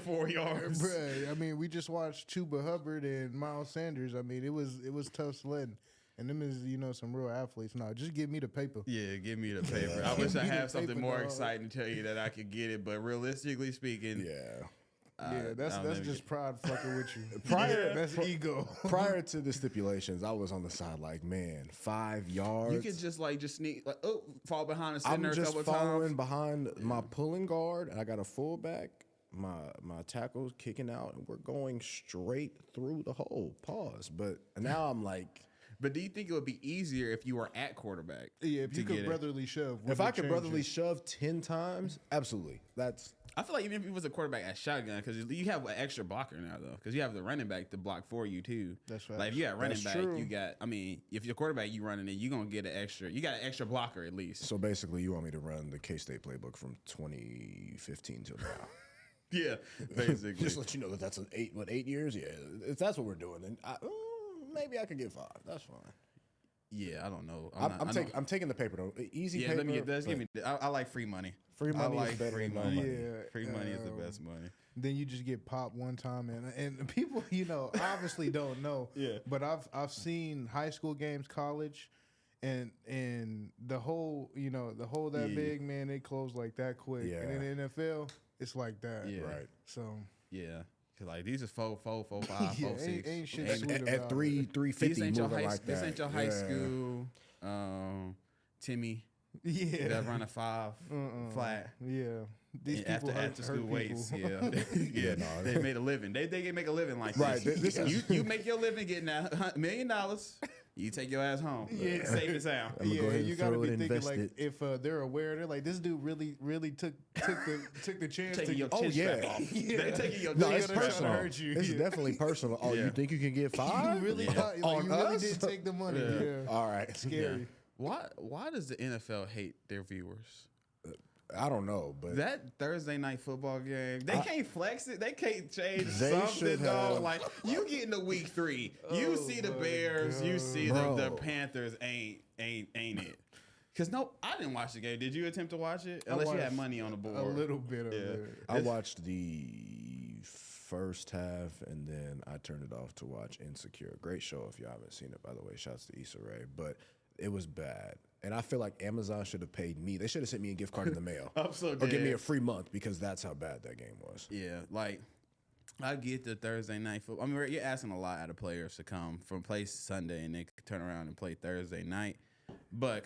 4 yards. Bruh, I mean, we just watched Chuba Hubbard and Miles Sanders. I mean, it was tough sledding. And them is, some real athletes. No, just give me the paper. Yeah, give me the paper. I wish I had something more exciting to tell you that I could get it, but realistically speaking, that's just pride fucking with you. That's ego. Prior to the stipulations, I was on the side like, man, 5 yards. you could just sneak, fall behind the center I'm a just couple following times. behind my pulling guard, and I got a fullback. My tackle's kicking out, and we're going straight through the hole. Pause. But now I'm like, But do you think it would be easier if you were at quarterback? Yeah, if you could get it? brotherly shove. if I could brotherly shove 10 times, absolutely. I feel like even if you was a quarterback at shotgun, because you have an extra blocker now, though, because you have the running back to block for you, too. That's right. Like, if you got running That's back, true. you got, if you're quarterback, you running it, you're going to get you got an extra blocker at least. So basically, you want me to run the K-State playbook from 2015 till now. Yeah, basically. Just let you know that that's 8 years? Yeah, if that's what we're doing, then maybe I could get 5. That's fine. Yeah, I don't know. I'm taking the paper, though. Easy Yeah, paper. let me get this. Give me. I like free money. Free money I like is better free than no money. money. Yeah, Free money is the best money. Then you just get popped one time, and people, obviously don't know. Yeah. But I've seen high school games, college, and the whole that big, man, they close like that quick. Yeah. And in the NFL, it's like that. Yeah. Right. So Yeah, Cause like these is 4, 5, 4, 6. ain't shit Eight. sweet At about 350 This ain't your moving high. like This that. ain't your high Yeah. school. Timmy Yeah. that run a 5 flat. Yeah. These And people after school hurt weights, people. yeah, no. they made a living. They can make a living like Right, this. this is- you make your living getting that $1 million. You take your ass home. Yeah. Safe and sound. I'm gonna go ahead and you gotta throw be it, thinking invest like it. if they're aware, they're like, this dude really took the chance Taking to your Oh, chin yeah. strap off. Yeah. They taking your No, chin it's gonna try to personal. hurt you. It's Yeah. definitely personal. Oh, Yeah. you think you can get You five? really Yeah. thought, like, On you really us? did take the money. Yeah. Yeah. All right. Scary. Why does the NFL hate their viewers? I don't know, but That Thursday night football game, they can't flex it. They can't change They something, should dog. have- Like you get into week 3, you Oh see the my Bears, you God. see Bro. the Panthers. Ain't it? Cause no, I didn't watch the game. Did you attempt to watch it? Unless you had watched money on the board. A little bit of Yeah. it. I watched the first half and then I turned it off to watch Insecure. Great show if you haven't seen it, by the way. Shouts to Issa Rae. But it was bad. And I feel like Amazon should have paid me. They should have sent me a gift card in the mail. I'm so Or give me dead. a free month because that's how bad that game was. Yeah, like I get the Thursday night football. I mean, you're asking a lot out of players to come from play Sunday and they turn around and play Thursday night. But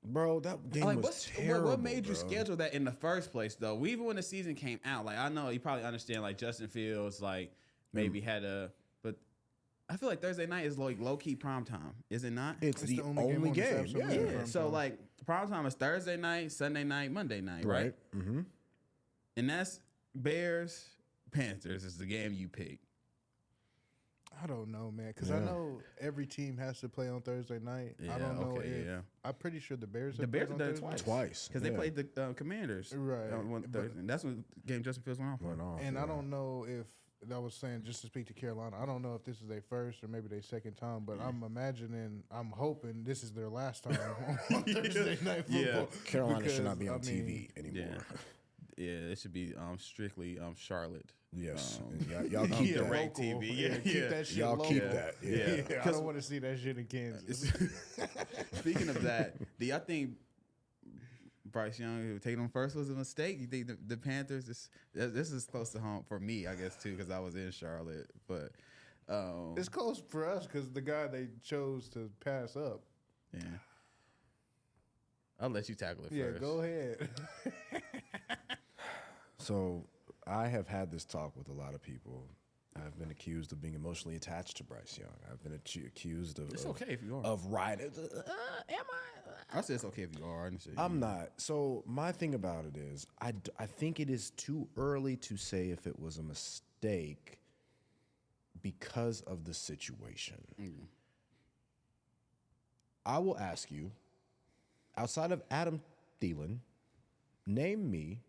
Bro, that game like was terrible. what made you bro. schedule that in the first place though? Even when the season came out, like I know you probably understand like Justin Fields like maybe had but I feel like Thursday night is like low key prime time, is it not? It's the only on this game. episode. Yeah. Yeah. So like prime time is Thursday night, Sunday night, Monday night, right? Right. Mm-hmm. And that's Bears Panthers is the game you pick. I don't know, man, because Yeah. I know every team has to play on Thursday night. I don't know if I'm pretty sure the Bears. The have Bears played have on done it Thursday. Twice. Because yeah. they played the Commanders Right. on one But- Thursday. And that's when game Justin Fields went off. Went off, And I yeah. don't know if I was saying just to speak to Carolina. I don't know if this is their first or maybe their second time, but I'm hoping this is their last time on Thursday night football. Yeah. Carolina should not be because, on I TV mean, anymore. Yeah, it should be strictly Charlotte. Yes. Um, And y'all keep Yeah, that. direct local. TV. Yeah, keep yeah. that shit Y'all local. keep that. Yeah. Yeah. I don't want to see that shit in Kansas. Speaking of that, do y'all think Bryce Young taking them first was a mistake? You think the Panthers? This is close to home for me, I guess, too, because I was in Charlotte. But It's close for us because the guy they chose to pass up. yeah, I'll let you tackle it Yeah, first. go ahead. So I have had this talk with a lot of people. I've been accused of being emotionally attached to Bryce Young. I've been accused of It's okay if you are. of riding. I said it's okay if you are. I didn't say I'm not. So my thing about it is, I think it is too early to say if it was a mistake because of the situation. I will ask you, outside of Adam Thielen, name me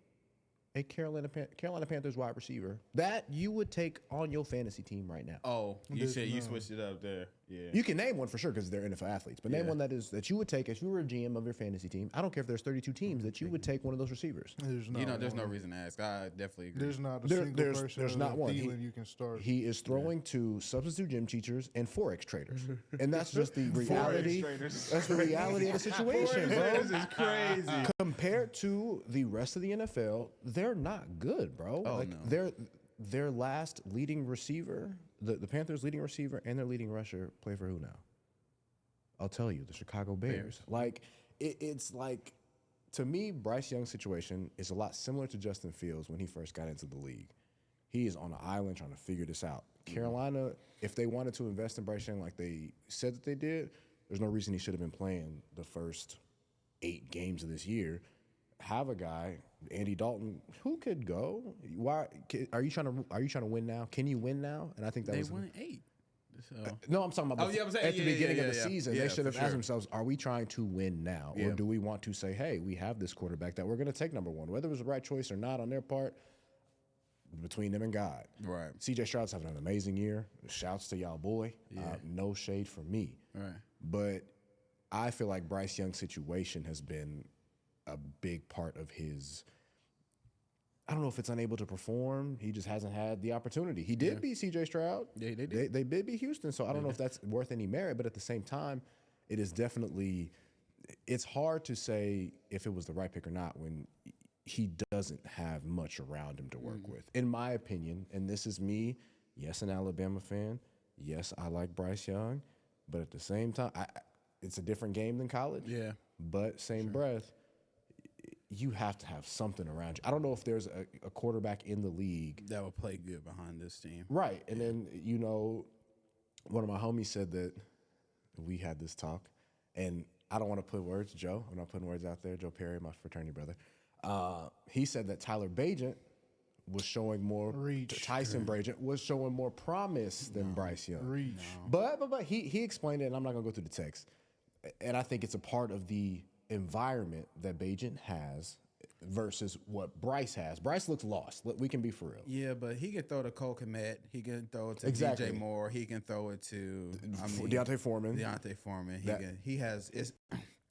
a Carolina Panthers wide receiver that you would take on your fantasy team right now. Oh, you There's said you none. switched it up there. Yeah. You can name one for sure because they're NFL athletes, but name Yeah. one that you would take if you were a GM of your fantasy team. I don't care if there's 32 teams that you would take one of those receivers. There's no, There's no reason to ask. I definitely agree. There's not a There- single there's- person. there's other not than one. Thielen you can start. He is throwing to substitute gym teachers and forex traders, and that's just the reality. traders. That's the reality of the situation, bro. This is crazy. Compared to the rest of the NFL, they're not good, bro. Oh, like no. their last leading receiver, the Panthers' leading receiver and their leading rusher play for who now? I'll tell you, the Chicago Bears. Like it's like, to me, Bryce Young's situation is a lot similar to Justin Fields when he first got into the league. He is on an island trying to figure this out. Carolina, if they wanted to invest in Bryce Young like they said that they did, there's no reason he should have been playing the first 8 games of this year. Have a guy, Andy Dalton, who could go. Why are you trying to win now? Can you win now? And I think that They was won 8. So. no, I'm talking about Oh, yeah, I'm saying, at the yeah, beginning yeah, of the yeah. season. Yeah, They should have for asked sure. themselves, are we trying to win now? Yeah. Or do we want to say, hey, we have this quarterback that we're going to take number 1? Whether it was the right choice or not on their part, between them and God. Right. CJ Stroud's having an amazing year. Shouts to y'all boy. No shade from me. Right. But I feel like Bryce Young's situation has been a big part of his, I don't know if it's unable to perform. He just hasn't had the opportunity. He did beat CJ Stroud. Yeah, they did. They did beat Houston, so I don't know if that's worth any merit, but at the same time, it is definitely, it's hard to say if it was the right pick or not when he doesn't have much around him to work with, in my opinion. And this is me. Yes, an Alabama fan. Yes, I like Bryce Young, but at the same time, it's a different game than college. Yeah. But same breath, you have to have something around you. I don't know if there's a quarterback in the league that would play good behind this team. Right. And then, you know, one of my homies said that we had this talk, and I don't want to put words, Joe. I'm not putting words out there. Joe Perry, my fraternity brother. He said that Tyler Bagent was showing more. Tyson Bagent was showing more promise than Bryce Young. But he explained it, and I'm not gonna go through the text. And I think it's a part of the environment that Bagent has versus what Bryce has. Bryce looks lost. We can be for real. Yeah, but he can throw to Cole Kmet. He can throw it to Exactly. DJ Moore. He can throw it to D'Onta Foreman. He has.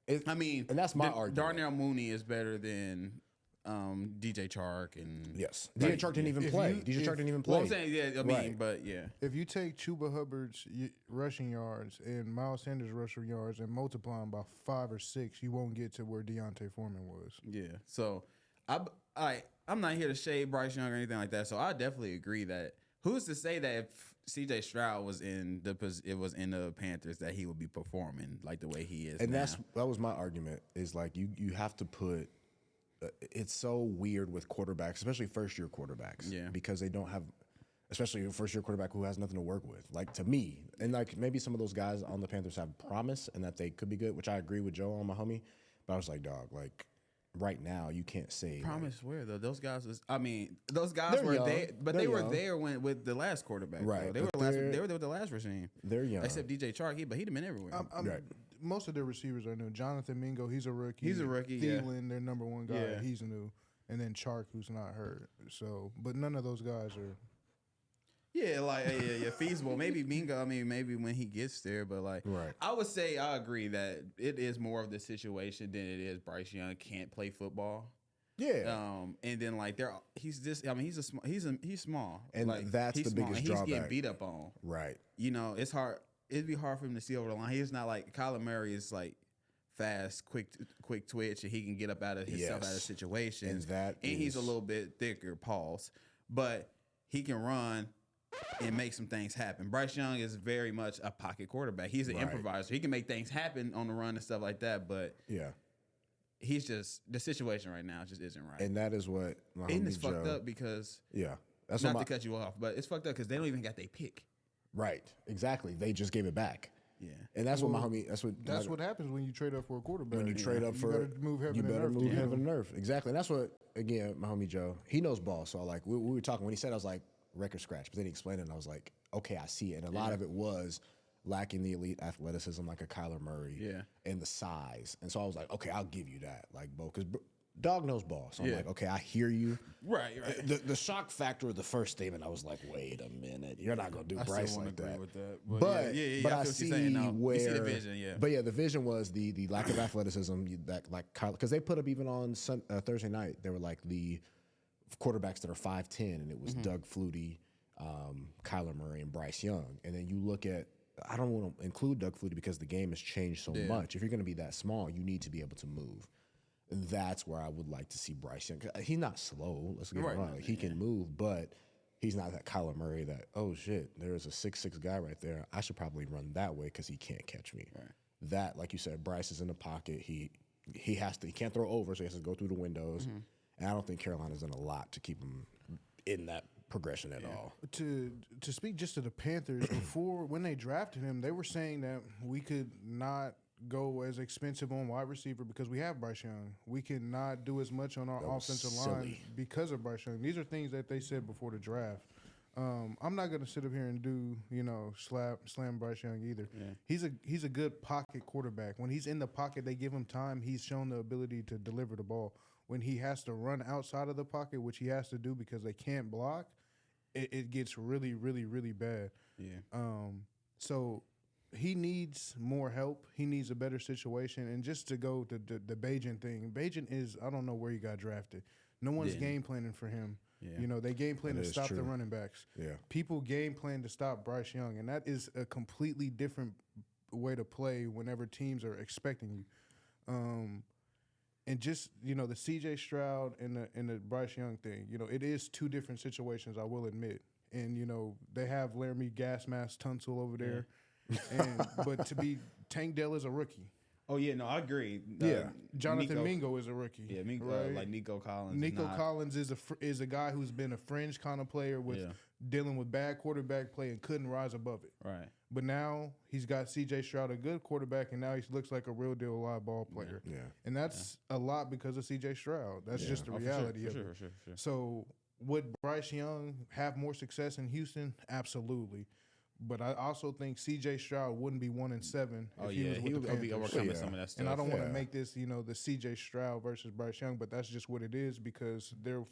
And that's my argument. Darnell Mooney is better than DJ Chark and yes. DJ Chark didn't even play. DJ Chark didn't even play. Well, I'm saying, but yeah. If you take Chuba Hubbard's rushing yards and Miles Sanders' rushing yards and multiply them by 5 or 6, you won't get to where D'Onta Foreman was. Yeah. So I'm not here to shade Bryce Young or anything like that. So I definitely agree that who's to say that if CJ Stroud was in the Panthers that he would be performing like the way he is. And now. that was my argument. Is like you have to put. It's so weird with quarterbacks, especially first-year quarterbacks, because they don't have, especially a first-year quarterback who has nothing to work with. Like, to me, and like maybe some of those guys on the Panthers have promise and that they could be good, which I agree with Joe on, my homie. But I was like, dog, like right now you can't say promise like, where though. Those guys were young. there, but they were young. there with the last quarterback. Right, They were with the last regime. They're young, except DJ Chark, but he'd have been everywhere. Right. Most of their receivers are new. Jonathan Mingo, he's a rookie. Thielen, their number one guy, he's new. And then Chark, who's not hurt. So, but none of those guys are. Yeah, feasible. Maybe Mingo. Maybe when he gets there, but right. I would say I agree that it is more of the situation than it is Bryce Young can't play football. Yeah. And then he's small, and that's the biggest drawback. He's getting beat up on. Right. You know, it's hard. It'd be hard for him to see over the line. He's not like Kyler Murray is like fast, quick twitch, and he can get up out of himself out of situations. And he's a little bit thicker, but he can run and make some things happen. Bryce Young is very much a pocket quarterback. He's an improviser. He can make things happen on the run and stuff like that, but he's just the situation right now just isn't right. And that is what my and homie it's fucked up because that's not to cut you off, but it's fucked up because they don't even got their pick. Right, exactly. They just gave it back. Yeah, and that's what my homie. That's what happens when you trade up for a quarterback. When you trade up for, you better move heaven and earth. Exactly, and that's what again, my homie Joe. He knows ball, so like we were talking when he said, I was like record scratch, but then he explained it, and I was like, okay, I see it. And a lot of it was lacking the elite athleticism, like a Kyler Murray, and the size. And so I was like, okay, I'll give you that, like, Bo, because dog knows ball. So I'm like, okay, I hear you. Right. The shock factor of the first statement, I was like, wait a minute, you're not gonna do Bryce like that. With that. But I see where. You see the vision, But the vision was the lack of athleticism that like Kyler, because they put up even on Thursday night, they were like the quarterbacks that are 5'10", and it was Doug Flutie, Kyler Murray, and Bryce Young. And then you look at, I don't want to include Doug Flutie because the game has changed so much. If you're going to be that small, you need to be able to move. And that's where I would like to see Bryce Young. He's not slow. Let's get it wrong. He can move, but he's not that Kyler Murray that, oh shit, there's a 6'6" guy right there. I should probably run that way because he can't catch me. Right. That, like you said, Bryce is in the pocket. He can't throw over, so he has to go through the windows. And I don't think Carolina's done a lot to keep him in that progression at all. To speak just to the Panthers, before when they drafted him, they were saying that we could not go as expensive on wide receiver because we have Bryce Young. We cannot do as much on our offensive line because of Bryce Young. These are things that they said before the draft. I'm not going to sit up here and do, slam Bryce Young either. Yeah. He's a good pocket quarterback. When he's in the pocket, they give him time. He's shown the ability to deliver the ball. When he has to run outside of the pocket, which he has to do because they can't block, it gets really, really, really bad. Yeah. So he needs more help. He needs a better situation. And just to go to the Bagent thing, Bagent is, I don't know where he got drafted. No one's game planning for him. Yeah. They game plan to stop the running backs. Yeah. People game plan to stop Bryce Young, and that is a completely different way to play whenever teams are expecting you. And just, the CJ Stroud and the Bryce Young thing, it is two different situations, I will admit. And, they have Laramie Gas Mask Tunsil over there. But Tank Dell is a rookie. Oh yeah, no, I agree. Jonathan Mingo is a rookie. Yeah, Mingo, right? like Nico Collins. Nico Collins is a guy who's been a fringe kind of player with dealing with bad quarterback play and couldn't rise above it. Right. But now he's got C.J. Stroud, a good quarterback, and now he looks like a real deal live ball player. Yeah. And that's a lot because of C.J. Stroud. That's just the reality of it. For sure. So would Bryce Young have more success in Houston? Absolutely. But I also think C.J. Stroud wouldn't be 1-7 if he was with the Panthers. Be overcoming some of that stuff. And I don't want to make this, the C.J. Stroud versus Bryce Young, but that's just what it is because they're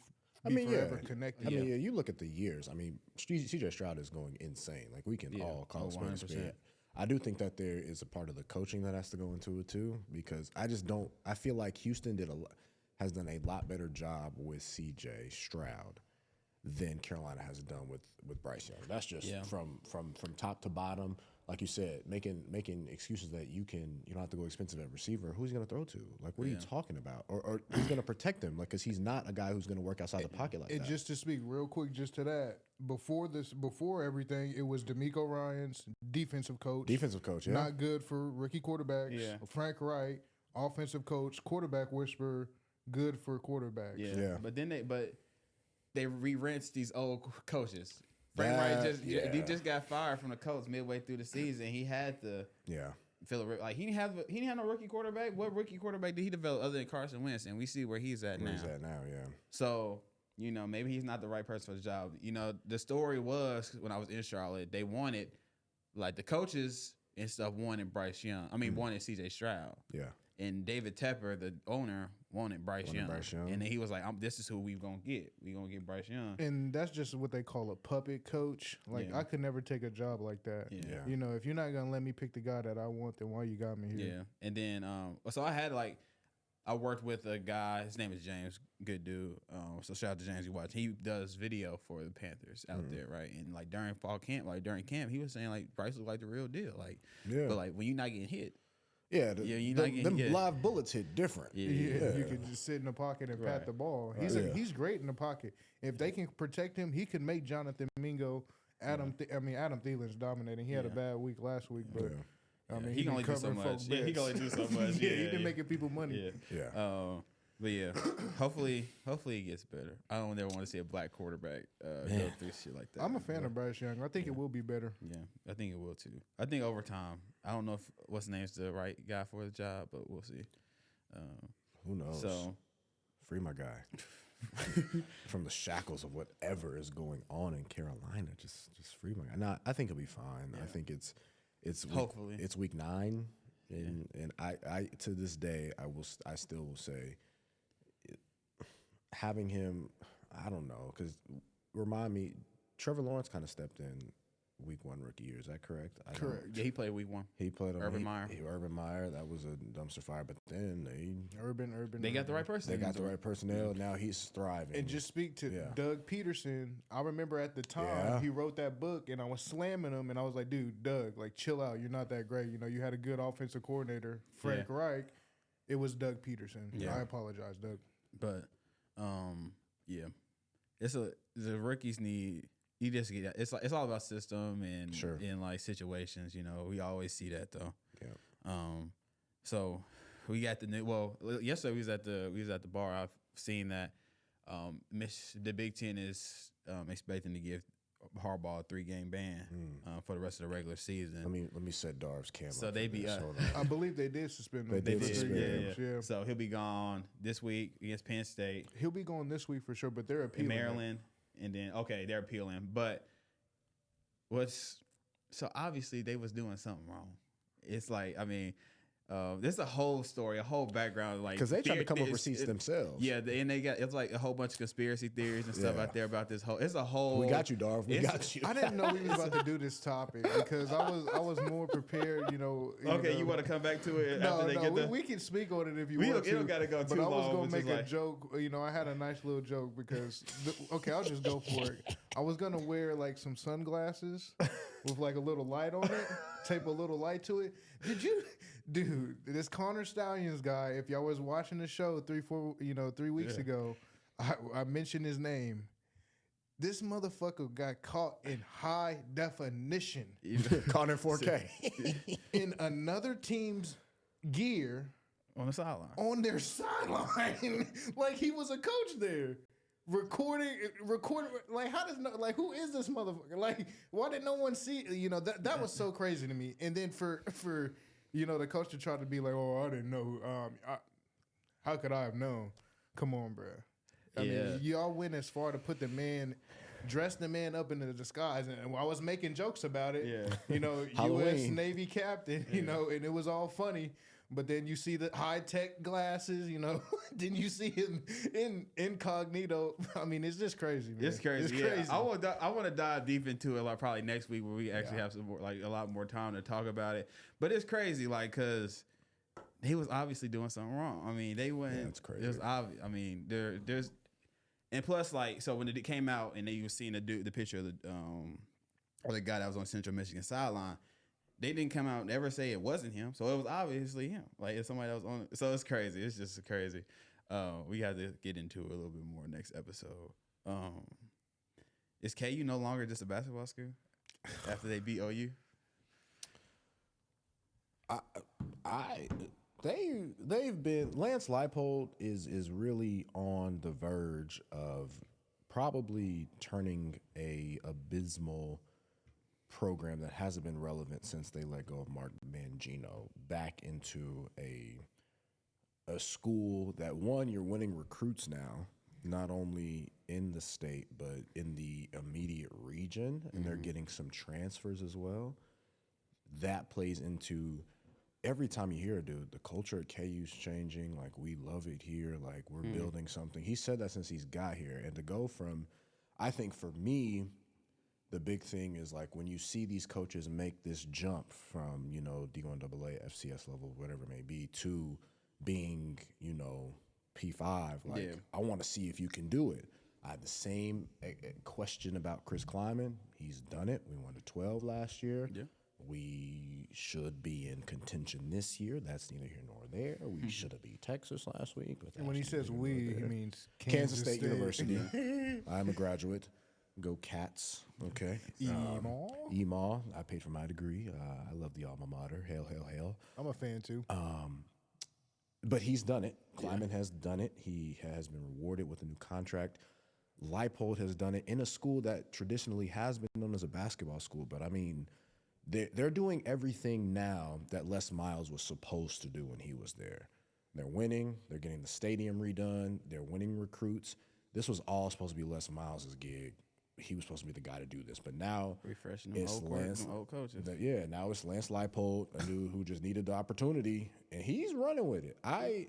forever connected. I mean, you look at the years. I mean, C.J. Stroud is going insane. Like, we can all call it 100%. I do think that there is a part of the coaching that has to go into it too, because I feel like Houston has done a lot better job with C.J. Stroud than Carolina has done with Bryce Young. That's just from top to bottom. Like you said, making excuses that you don't have to go expensive at receiver. Who's he going to throw to? Like, what are you talking about? Or who's going to protect him? Like, because he's not a guy who's going to work outside the pocket like that. Just to speak real quick, just to that, before everything, it was DeMeco Ryans, defensive coach. Yeah. Not good for rookie quarterbacks. Yeah. Frank Wright, offensive coach, quarterback whisperer, good for quarterbacks. Yeah. But then they re-rinsed these old coaches. Frank Wright he just got fired from the Colts midway through the season. He had to feel like he didn't have no rookie quarterback. What rookie quarterback did he develop other than Carson Wentz? And we see where he's at now. So maybe he's not the right person for the job. The story was when I was in Charlotte, they wanted like the coaches and stuff wanted Bryce Young. I mean, wanted C.J. Stroud. Yeah. And David Tepper, the owner, wanted Bryce Young. And then he was like, this is who we're going to get. We're going to get Bryce Young. And that's just what they call a puppet coach. Like, I could never take a job like that. Yeah. If you're not going to let me pick the guy that I want, then why you got me here? Yeah. And then, so I worked with a guy, his name is James, good dude. So shout out to James, you watch. He does video for the Panthers out there, right? And like during fall camp, during camp, he was saying like Bryce was like the real deal. Like, but like when you're not getting hit, them live bullets hit different. You can just sit in the pocket and pat the ball. He's great in the pocket. If they can protect him, he can make Jonathan Mingo. Adam Thielen's dominating. He had a bad week last week, but I mean, he can only do so much. He can only do so much. He been making people money. But yeah, hopefully it gets better. I don't ever want to see a black quarterback go through shit like that. I'm a fan of Bryce Young. I think it will be better. Yeah, I think it will too. I think over time. I don't know if what's the name's the right guy for the job, but we'll see. Who knows? So, free my guy from the shackles of whatever is going on in Carolina. Just free my guy. Nah, I think he'll be fine. Yeah. I think it's hopefully it's week 9, and I to this day I still will say having him. I don't know, because remind me, Trevor Lawrence kind of stepped in week 1 rookie year. Is that correct? Correct. Yeah, he played week 1. He played Urban Meyer. Urban Meyer. That was a dumpster fire. But then they got the right person. They got the right personnel. Now he's thriving. And just speak to Doug Peterson. I remember at the time he wrote that book, and I was slamming him, and I was like, "Dude, Doug, like chill out. You're not that great. You had a good offensive coordinator, Frank Reich. It was Doug Peterson. Yeah. I apologize, Doug. But it's the rookies need. You just get it's all about system and in like situations. We always see that though. Yeah. So we got yesterday we was at the bar. I've seen that the Big Ten is expecting to give Harbaugh a 3-game ban for the rest of the regular season. Let me set Darv's camera. So they be. I believe they did suspend him. They did suspend him. Yeah. So he'll be gone this week against Penn State. He'll be going this week for sure, but they're appealing. Maryland. And then they're appealing, but so obviously they was doing something wrong. It's like there's a whole story, a whole background, like because they tried to come up with receipts themselves. Yeah, and it's like a whole bunch of conspiracy theories and stuff out there about this whole. It's a whole. We got you, Darv. We got you. I didn't know we was about to do this topic because I was more prepared. Okay, you want to come back to it? We can speak on it if you want to. You don't got to go too long. But I was gonna make a joke. I had a nice little joke because I'll just go for it. I was gonna wear like some sunglasses with like a little light on it, tape a little light to it. Dude, this Connor Stallions guy, if y'all was watching the show 3 weeks ago, I mentioned his name. This motherfucker got caught in high definition. Connor 4K. In another team's gear. On the sideline. On their sideline. Like he was a coach there. Recording, like how does who is this motherfucker? Like why did no one see? That was so crazy to me. And then for the coach to try to be like, oh, I didn't know. How could I have known? Come on, bro. I mean, y'all went as far to put dress the man up into the disguise, and I was making jokes about it. Yeah, U.S. Navy captain. And it was all funny. But then you see the high-tech glasses, Then you see him in incognito. I mean, it's just crazy, man. It's crazy. It's crazy. I want to dive deep into it, like probably next week where we actually have some more, like a lot more time to talk about it. But it's crazy, like, because he was obviously doing something wrong. I mean, they went. It's crazy. It was obvious. I mean, there's, and plus, like, so when it came out and they were seeing the picture of the guy that was on Central Michigan sideline. They didn't come out and ever say it wasn't him, so it was obviously him. Like it's somebody that was on. So it's crazy. It's just crazy. We have to get into it a little bit more next episode. Is KU no longer just a basketball school after they beat OU? They've been. Lance Leipold is really on the verge of probably turning a abysmal program that hasn't been relevant since they let go of Mark Mangino back into a school that, one, you're winning recruits now, not only in the state but in the immediate region, and they're getting some transfers as well. That plays into every time you hear it, dude, the culture at KU's changing. Like, we love it here. Like, we're building something. He said that since he's got here. And to go from, I think for me, the big thing is like when you see these coaches make this jump from, D1AA, FCS level, whatever it may be, to being, P5, like, I want to see if you can do it. I had the same question about Chris Kleiman. He's done it. We won the 12 last year. Yeah. We should be in contention this year. That's neither here nor there. We should have beat Texas last week. And when he says we, he means Kansas State University. I'm a graduate. Go Cats, okay. EMAW. I paid for my degree. I love the alma mater. Hail, hail, hail. I'm a fan too. But he's done it. Kleiman has done it. He has been rewarded with a new contract. Leipold has done it in a school that traditionally has been known as a basketball school. But I mean, they're doing everything now that Les Miles was supposed to do when he was there. They're winning. They're getting the stadium redone. They're winning recruits. This was all supposed to be Les Miles' gig. He was supposed to be the guy to do this, but now refreshing it's old coaches. Now it's Lance Leipold, a dude who just needed the opportunity, and he's running with it. I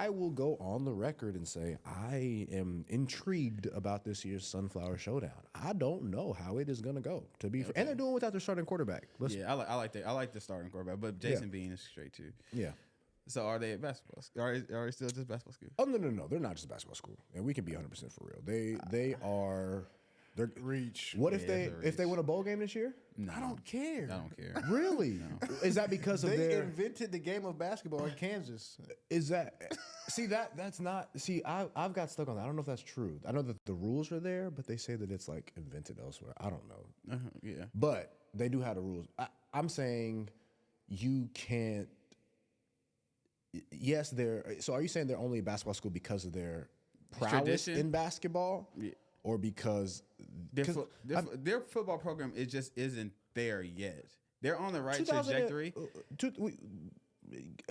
will go on the record and say I am intrigued about this year's Sunflower Showdown. I don't know how it is going to go. And they're doing it without their starting quarterback. I like the starting quarterback, but Jason Bean is straight too. Yeah. So are they at basketball? Are they still just basketball school? Oh no, they're not just a basketball school, and we can be 100% for real. They are. They're reach. What if they win a bowl game this year? No. I don't care. Really? No. Is that because of they invented the game of basketball in Kansas? Is that? See that's not. See, I've got stuck on that. I don't know if that's true. I know that the rules are there, but they say that it's like invented elsewhere. I don't know. Yeah. But they do have the rules. I'm saying you can't. Yes, so are you saying they're only a basketball school because of their prowess in basketball? Yeah. Or because their football program just isn't there yet. They're on the right trajectory.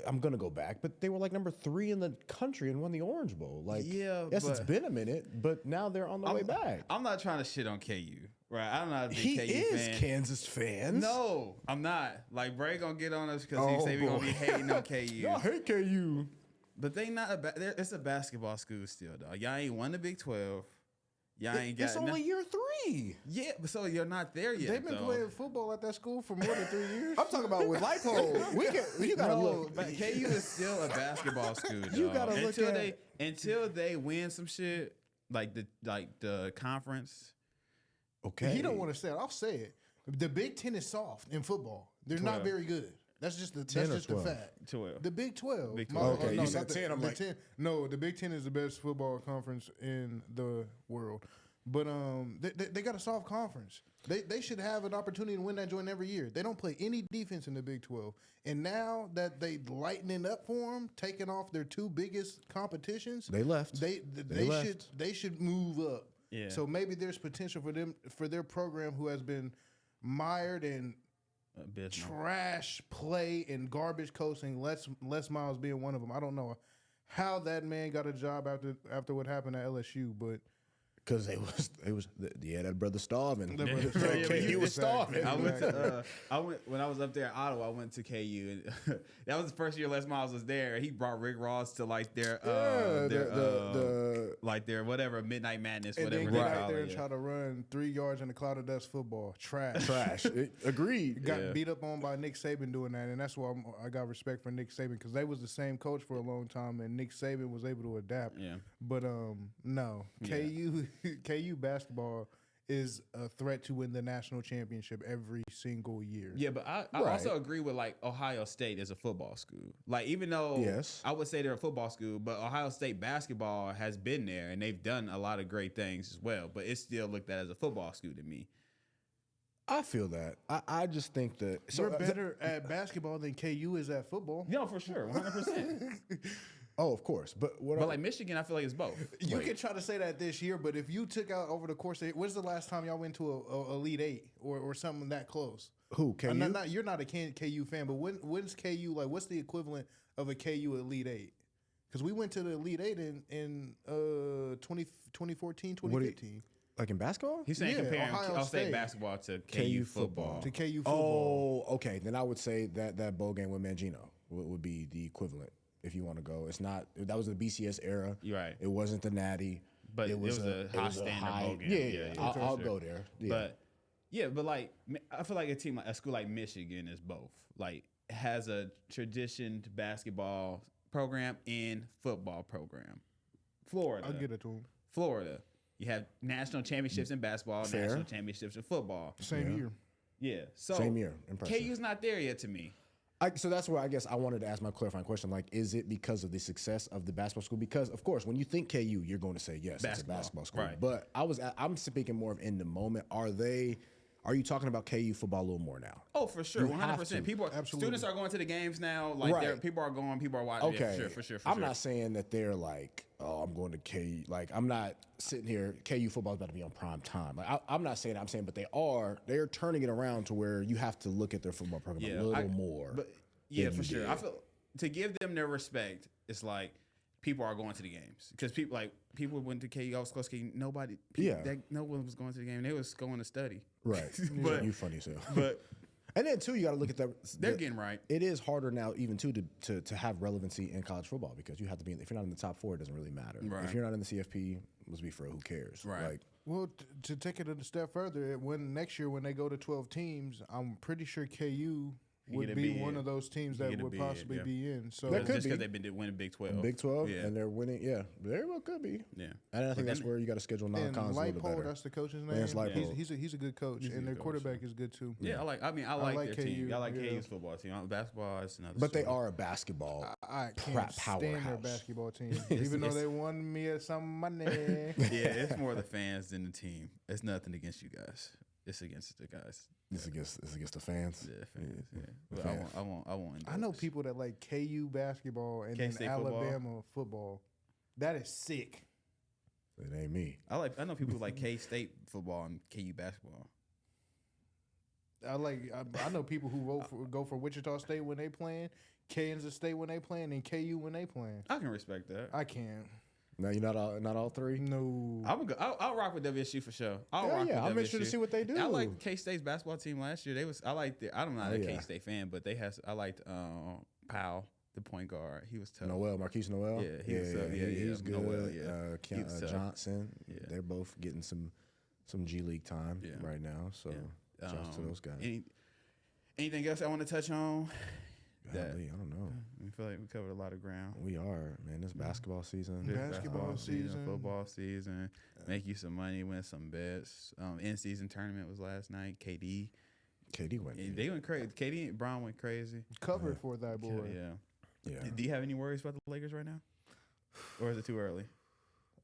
I'm gonna go back, but they were like number 3 in the country and won the Orange Bowl. Like, yes, it's been a minute, but now they're on the way back. I'm not trying to shit on KU. Right, I'm not a big KU fan. He is Kansas fans. No, I'm not. Like, Bray gonna get on us because he say we gonna be hating on KU. Y'all hate KU. But they not it's a basketball school still, dog. Y'all ain't won the Big 12. Y'all ain't got. It's only year 3. Yeah, but so you're not there yet. They've been playing football at that school for more than 3 years. I'm talking about with Leipold. You gotta look. But KU is still a basketball school. Dog. You gotta look until they win some shit like the conference. Okay. He don't want to say it. I'll say it. The Big Ten is soft in football. They're not very good. That's just the 10 or that's just 12? the fact. 12. The Big 12. Big My- 12. Okay, you not said the- 10, I'm the like- 10. No, the Big 10 is the best football conference in the world. But they got a soft conference. They should have an opportunity to win that joint every year. They don't play any defense in the Big 12. And now that they lightening up for them, taking off their two biggest competitions, They left. They left. should move up. Yeah. So maybe there's potential for their program who has been mired in Abysmal. trash play and garbage coaching. Les Miles being one of them. I don't know how that man got a job after what happened at LSU, but Because that brother starving. That brother starving. KU was starving. I went when I was up there in Ottawa. I went to KU, and that was the first year Les Miles was there. He brought Rick Ross to like their like their whatever Midnight Madness, and whatever then they get call out there it. and Yeah. try to run 3 yards in a cloud of dust football. Trash. trash. Agreed. Got Yeah. beat up on by Nick Saban doing that, and that's why I got respect for Nick Saban because they was the same coach for a long time, and Nick Saban was able to adapt. Yeah. But no, KU basketball is a threat to win the national championship every single year. Yeah, but I Right. also agree with like Ohio State as a football school. Like even though Yes. I would say they're a football school, but Ohio State basketball has been there and they've done a lot of great things as well. But it's still looked at as a football school to me. I feel that. I just think that. We're better at basketball than KU is at football. No, for sure, 100%. Oh, of course. But what But like Michigan, I feel like it's both. You Like, can try to say that this year, but if you took out over the course of when's the last time y'all went to a Elite Eight or something that close? who KU? You're not a KU fan, but when's KU like? What's the equivalent of a KU Elite Eight? Because we went to the Elite Eight in 2014, 2015 Like in basketball? he's saying Yeah, comparing Ohio Ohio State State. basketball to KU KU football. football. to KU football. Oh, okay. Then I would say that bowl game with Mangino would be the equivalent if you want to go. It's not. That was the BCS era. You're right. It wasn't the Natty. But it was a high standard bowl game. Yeah. Yeah, for I'll sure. go there. Yeah. But like I feel like a school like Michigan is both. Like has a traditioned basketball program and football program. Florida. I'll get it to him. Florida. You have national championships in basketball, Fair. national championships in football. Same year. Yeah. So Same year. Impressive. KU's not there yet to me. So that's where I guess I wanted to ask my clarifying question. Like, is it because of the success of the basketball school? Because of course, when you think KU, you're going to say yes, it's a Basketball, basketball school. right. But I'm speaking more of in the moment. Are you talking about KU football a little more now? Oh, for sure, You have 100%. to. People, Absolutely. students are going to the games now. Like, Right. people are going, people are watching. Okay, Yeah, for sure. I'm not saying that they're like, oh, I'm going to KU. Like, I'm not sitting here. KU football is about to be on prime time. Like, I'm not saying that. I'm saying, but they're turning it around to where you have to look at their football program a little more. But yeah, than for you sure. did. I feel to give them their respect, it's like people are going to the games because people went to KU. I was close to KU. No one was going to the game. They was going to study. Right. But- you funny as hell. But And then too, you got to look at that. they're getting right. It is harder now, even too, to have relevancy in college football because you have to be. If you're not in the top four, it doesn't really matter. Right. If you're not in the CFP, let's be fair, who cares? Right. Like, Well, to take it a step further, next year when they go to 12 teams, I'm pretty sure KU would get a be bid. one of those teams You that get a would bid, possibly yeah. be in. So That could just be. because they've been winning Big 12. Big 12, Yeah. and they're winning. Yeah, very well could be. Yeah. And I think that's then- where you got to schedule and non-cons a little bit Lightpole, better. that's the coach's name. Lance Lightpole. He's a good coach, and their coach, quarterback is good too. Yeah, I like like their team. KU, I like yeah. KU's football team. Basketball is another. But they story. are a basketball. I can't stand their powerhouse. basketball team, even though they won me some money. Yeah, it's more the fans than the team. It's nothing against you guys. It's against the guys. It's against the fans. Yeah, fans. Yeah. But fans. I won't. I know people that like KU basketball and then K-State football. Alabama football. That is sick. It ain't me. I know people who like K State football and KU basketball. I know people who go for Wichita State when they playing, Kansas State when they playing, and KU when they playing. I can respect that. I can't. Now you're not all three. No. I'll rock with WSU for sure. I'll Yeah, rock yeah, with I'm interested to WSU. see what they do. I liked K State's basketball team last year. I'm not Oh, a yeah. K State fan, but I liked Powell, the point guard. He was tough. Marquise Noel. Yeah, he was tough. Yeah, he's good. Noel, yeah. He was tough. Johnson. Yeah. They're both getting some G League time Yeah. right now. So shouts to those guys. Anything else I want to touch on? Golly, I don't know. I feel like we covered a lot of ground. We are, man. This basketball season. Yeah. Basketball season. Football season, make you some money, win some bets. In-season tournament was last night. KD KD went. They went crazy. KD and Brown went crazy. Covered for that boy. Yeah. Do you have any worries about the Lakers right now, or is it too early?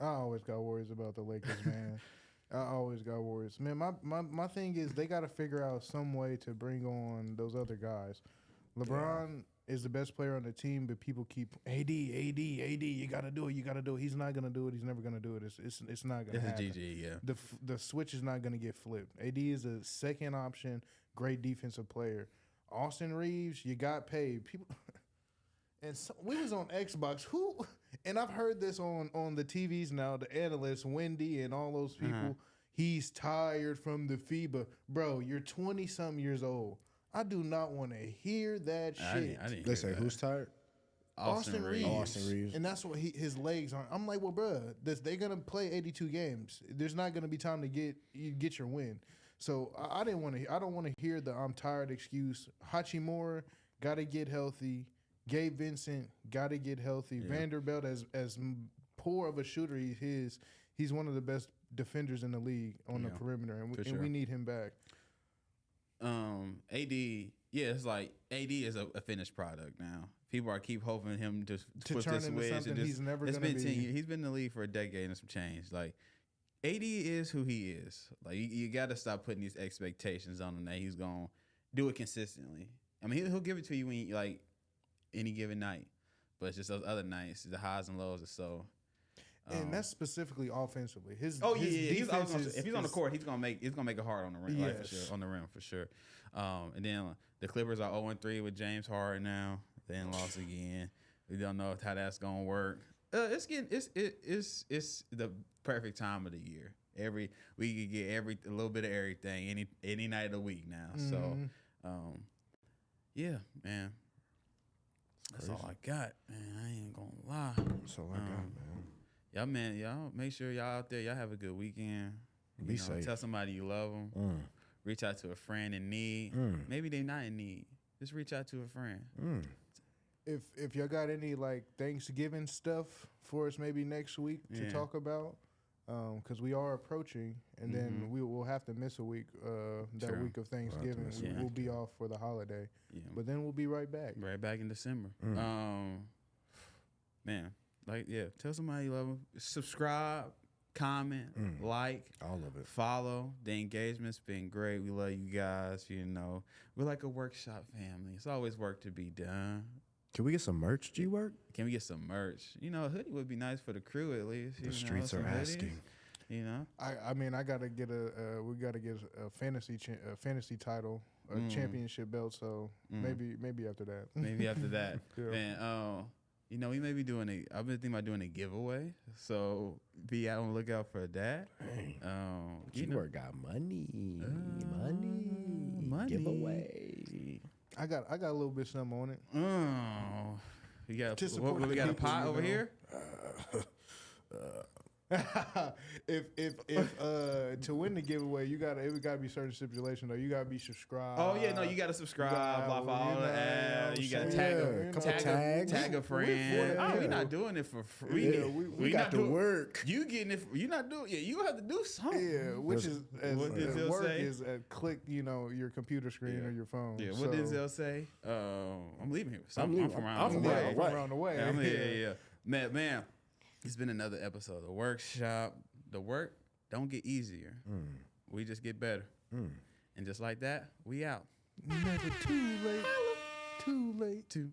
I always got worries about the Lakers, man. I always got worries, man. My thing is they got to figure out some way to bring on those other guys. LeBron is the best player on the team, but people keep AD. You got to do it. He's not gonna do it. He's never gonna do it. It's not gonna happen. It's a GG, yeah. The switch is not gonna get flipped. AD is a second option, great defensive player. Austin Reeves, you got paid. People, and so, we was on Xbox. And I've heard this on the TVs now. The analysts, Wendy, and all those people. He's tired from the FIBA, bro. You're 20-something years old. I do not want to hear that shit. I didn't They say who's tired? Austin Reeves. Austin Reeves. And that's what his legs aren't. I'm like, well, bro, they're gonna play 82 games. There's not gonna be time to get your win. So I don't want to hear the I'm tired excuse. Hachimura got to get healthy. Gabe Vincent got to get healthy. Yeah. Vanderbilt, as poor of a shooter he's one of the best defenders in the league on the perimeter, and we need him back. AD, it's like AD is a finished product now. People keep hoping him to flip turn this into switch. something he's never going to be. 10 years. He's been in the league for a decade and some change. Like, AD is who he is. Like, you got to stop putting these expectations on him that he's going to do it consistently. I mean, he'll give it to you when like any given night, but it's just those other nights, the highs and lows are so. And that's specifically offensively. His defense if he's on the court, he's gonna make it hard on the rim, like, for sure, on the rim for sure. And then the Clippers are 0-3 with James Harden now. Then lost again. We don't know how that's gonna work. It's the perfect time of the year. We could get a little bit of everything any night of the week now. So, yeah, man. That's all I got, man. I ain't gonna lie. That's all I got, man. Y'all make sure y'all out there. Y'all have a good weekend. Be safe. Tell somebody you love them. Reach out to a friend in need. Maybe they're not in need. Just reach out to a friend. If y'all got any like Thanksgiving stuff for us, maybe next week to talk about, because we are approaching, and then we will have to miss a week. That week of Thanksgiving, we'll be off for the holiday. Yeah. But then we'll be right back. Right back in December. Man. Tell somebody you love them. Subscribe, comment, like. All of it. Follow. The engagement's been great. We love you guys. We're like a workshop family. It's always work to be done. Can we get some merch, G-Work? Can we get some merch? A hoodie would be nice for the crew at least. The streets are asking. I mean, I gotta get we gotta get a fantasy title, a championship belt. So maybe after that. Maybe after that. Man, we may be I've been thinking about doing a giveaway, so be out on the lookout for that. G-Work got money. Giveaway. I got a little bit something on it. Oh, we got a pot over here. If to win the giveaway, it gotta be certain stipulation though. You gotta be subscribed. Oh yeah, no, you gotta subscribe. You gotta tag a friend. We're not doing it for free. We got to work. You getting it? You not doing? Yeah, you have to do something. Yeah, which is what Denzel work say? Is click your computer screen or your phone. Yeah, what Denzel say? I'm leaving here. I'm from around the way. Yeah. Man. It's been another episode of The Workshop. The work don't get easier. We just get better. And just like that, we out. Never too late. Too late to.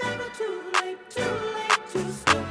Never too late to stop.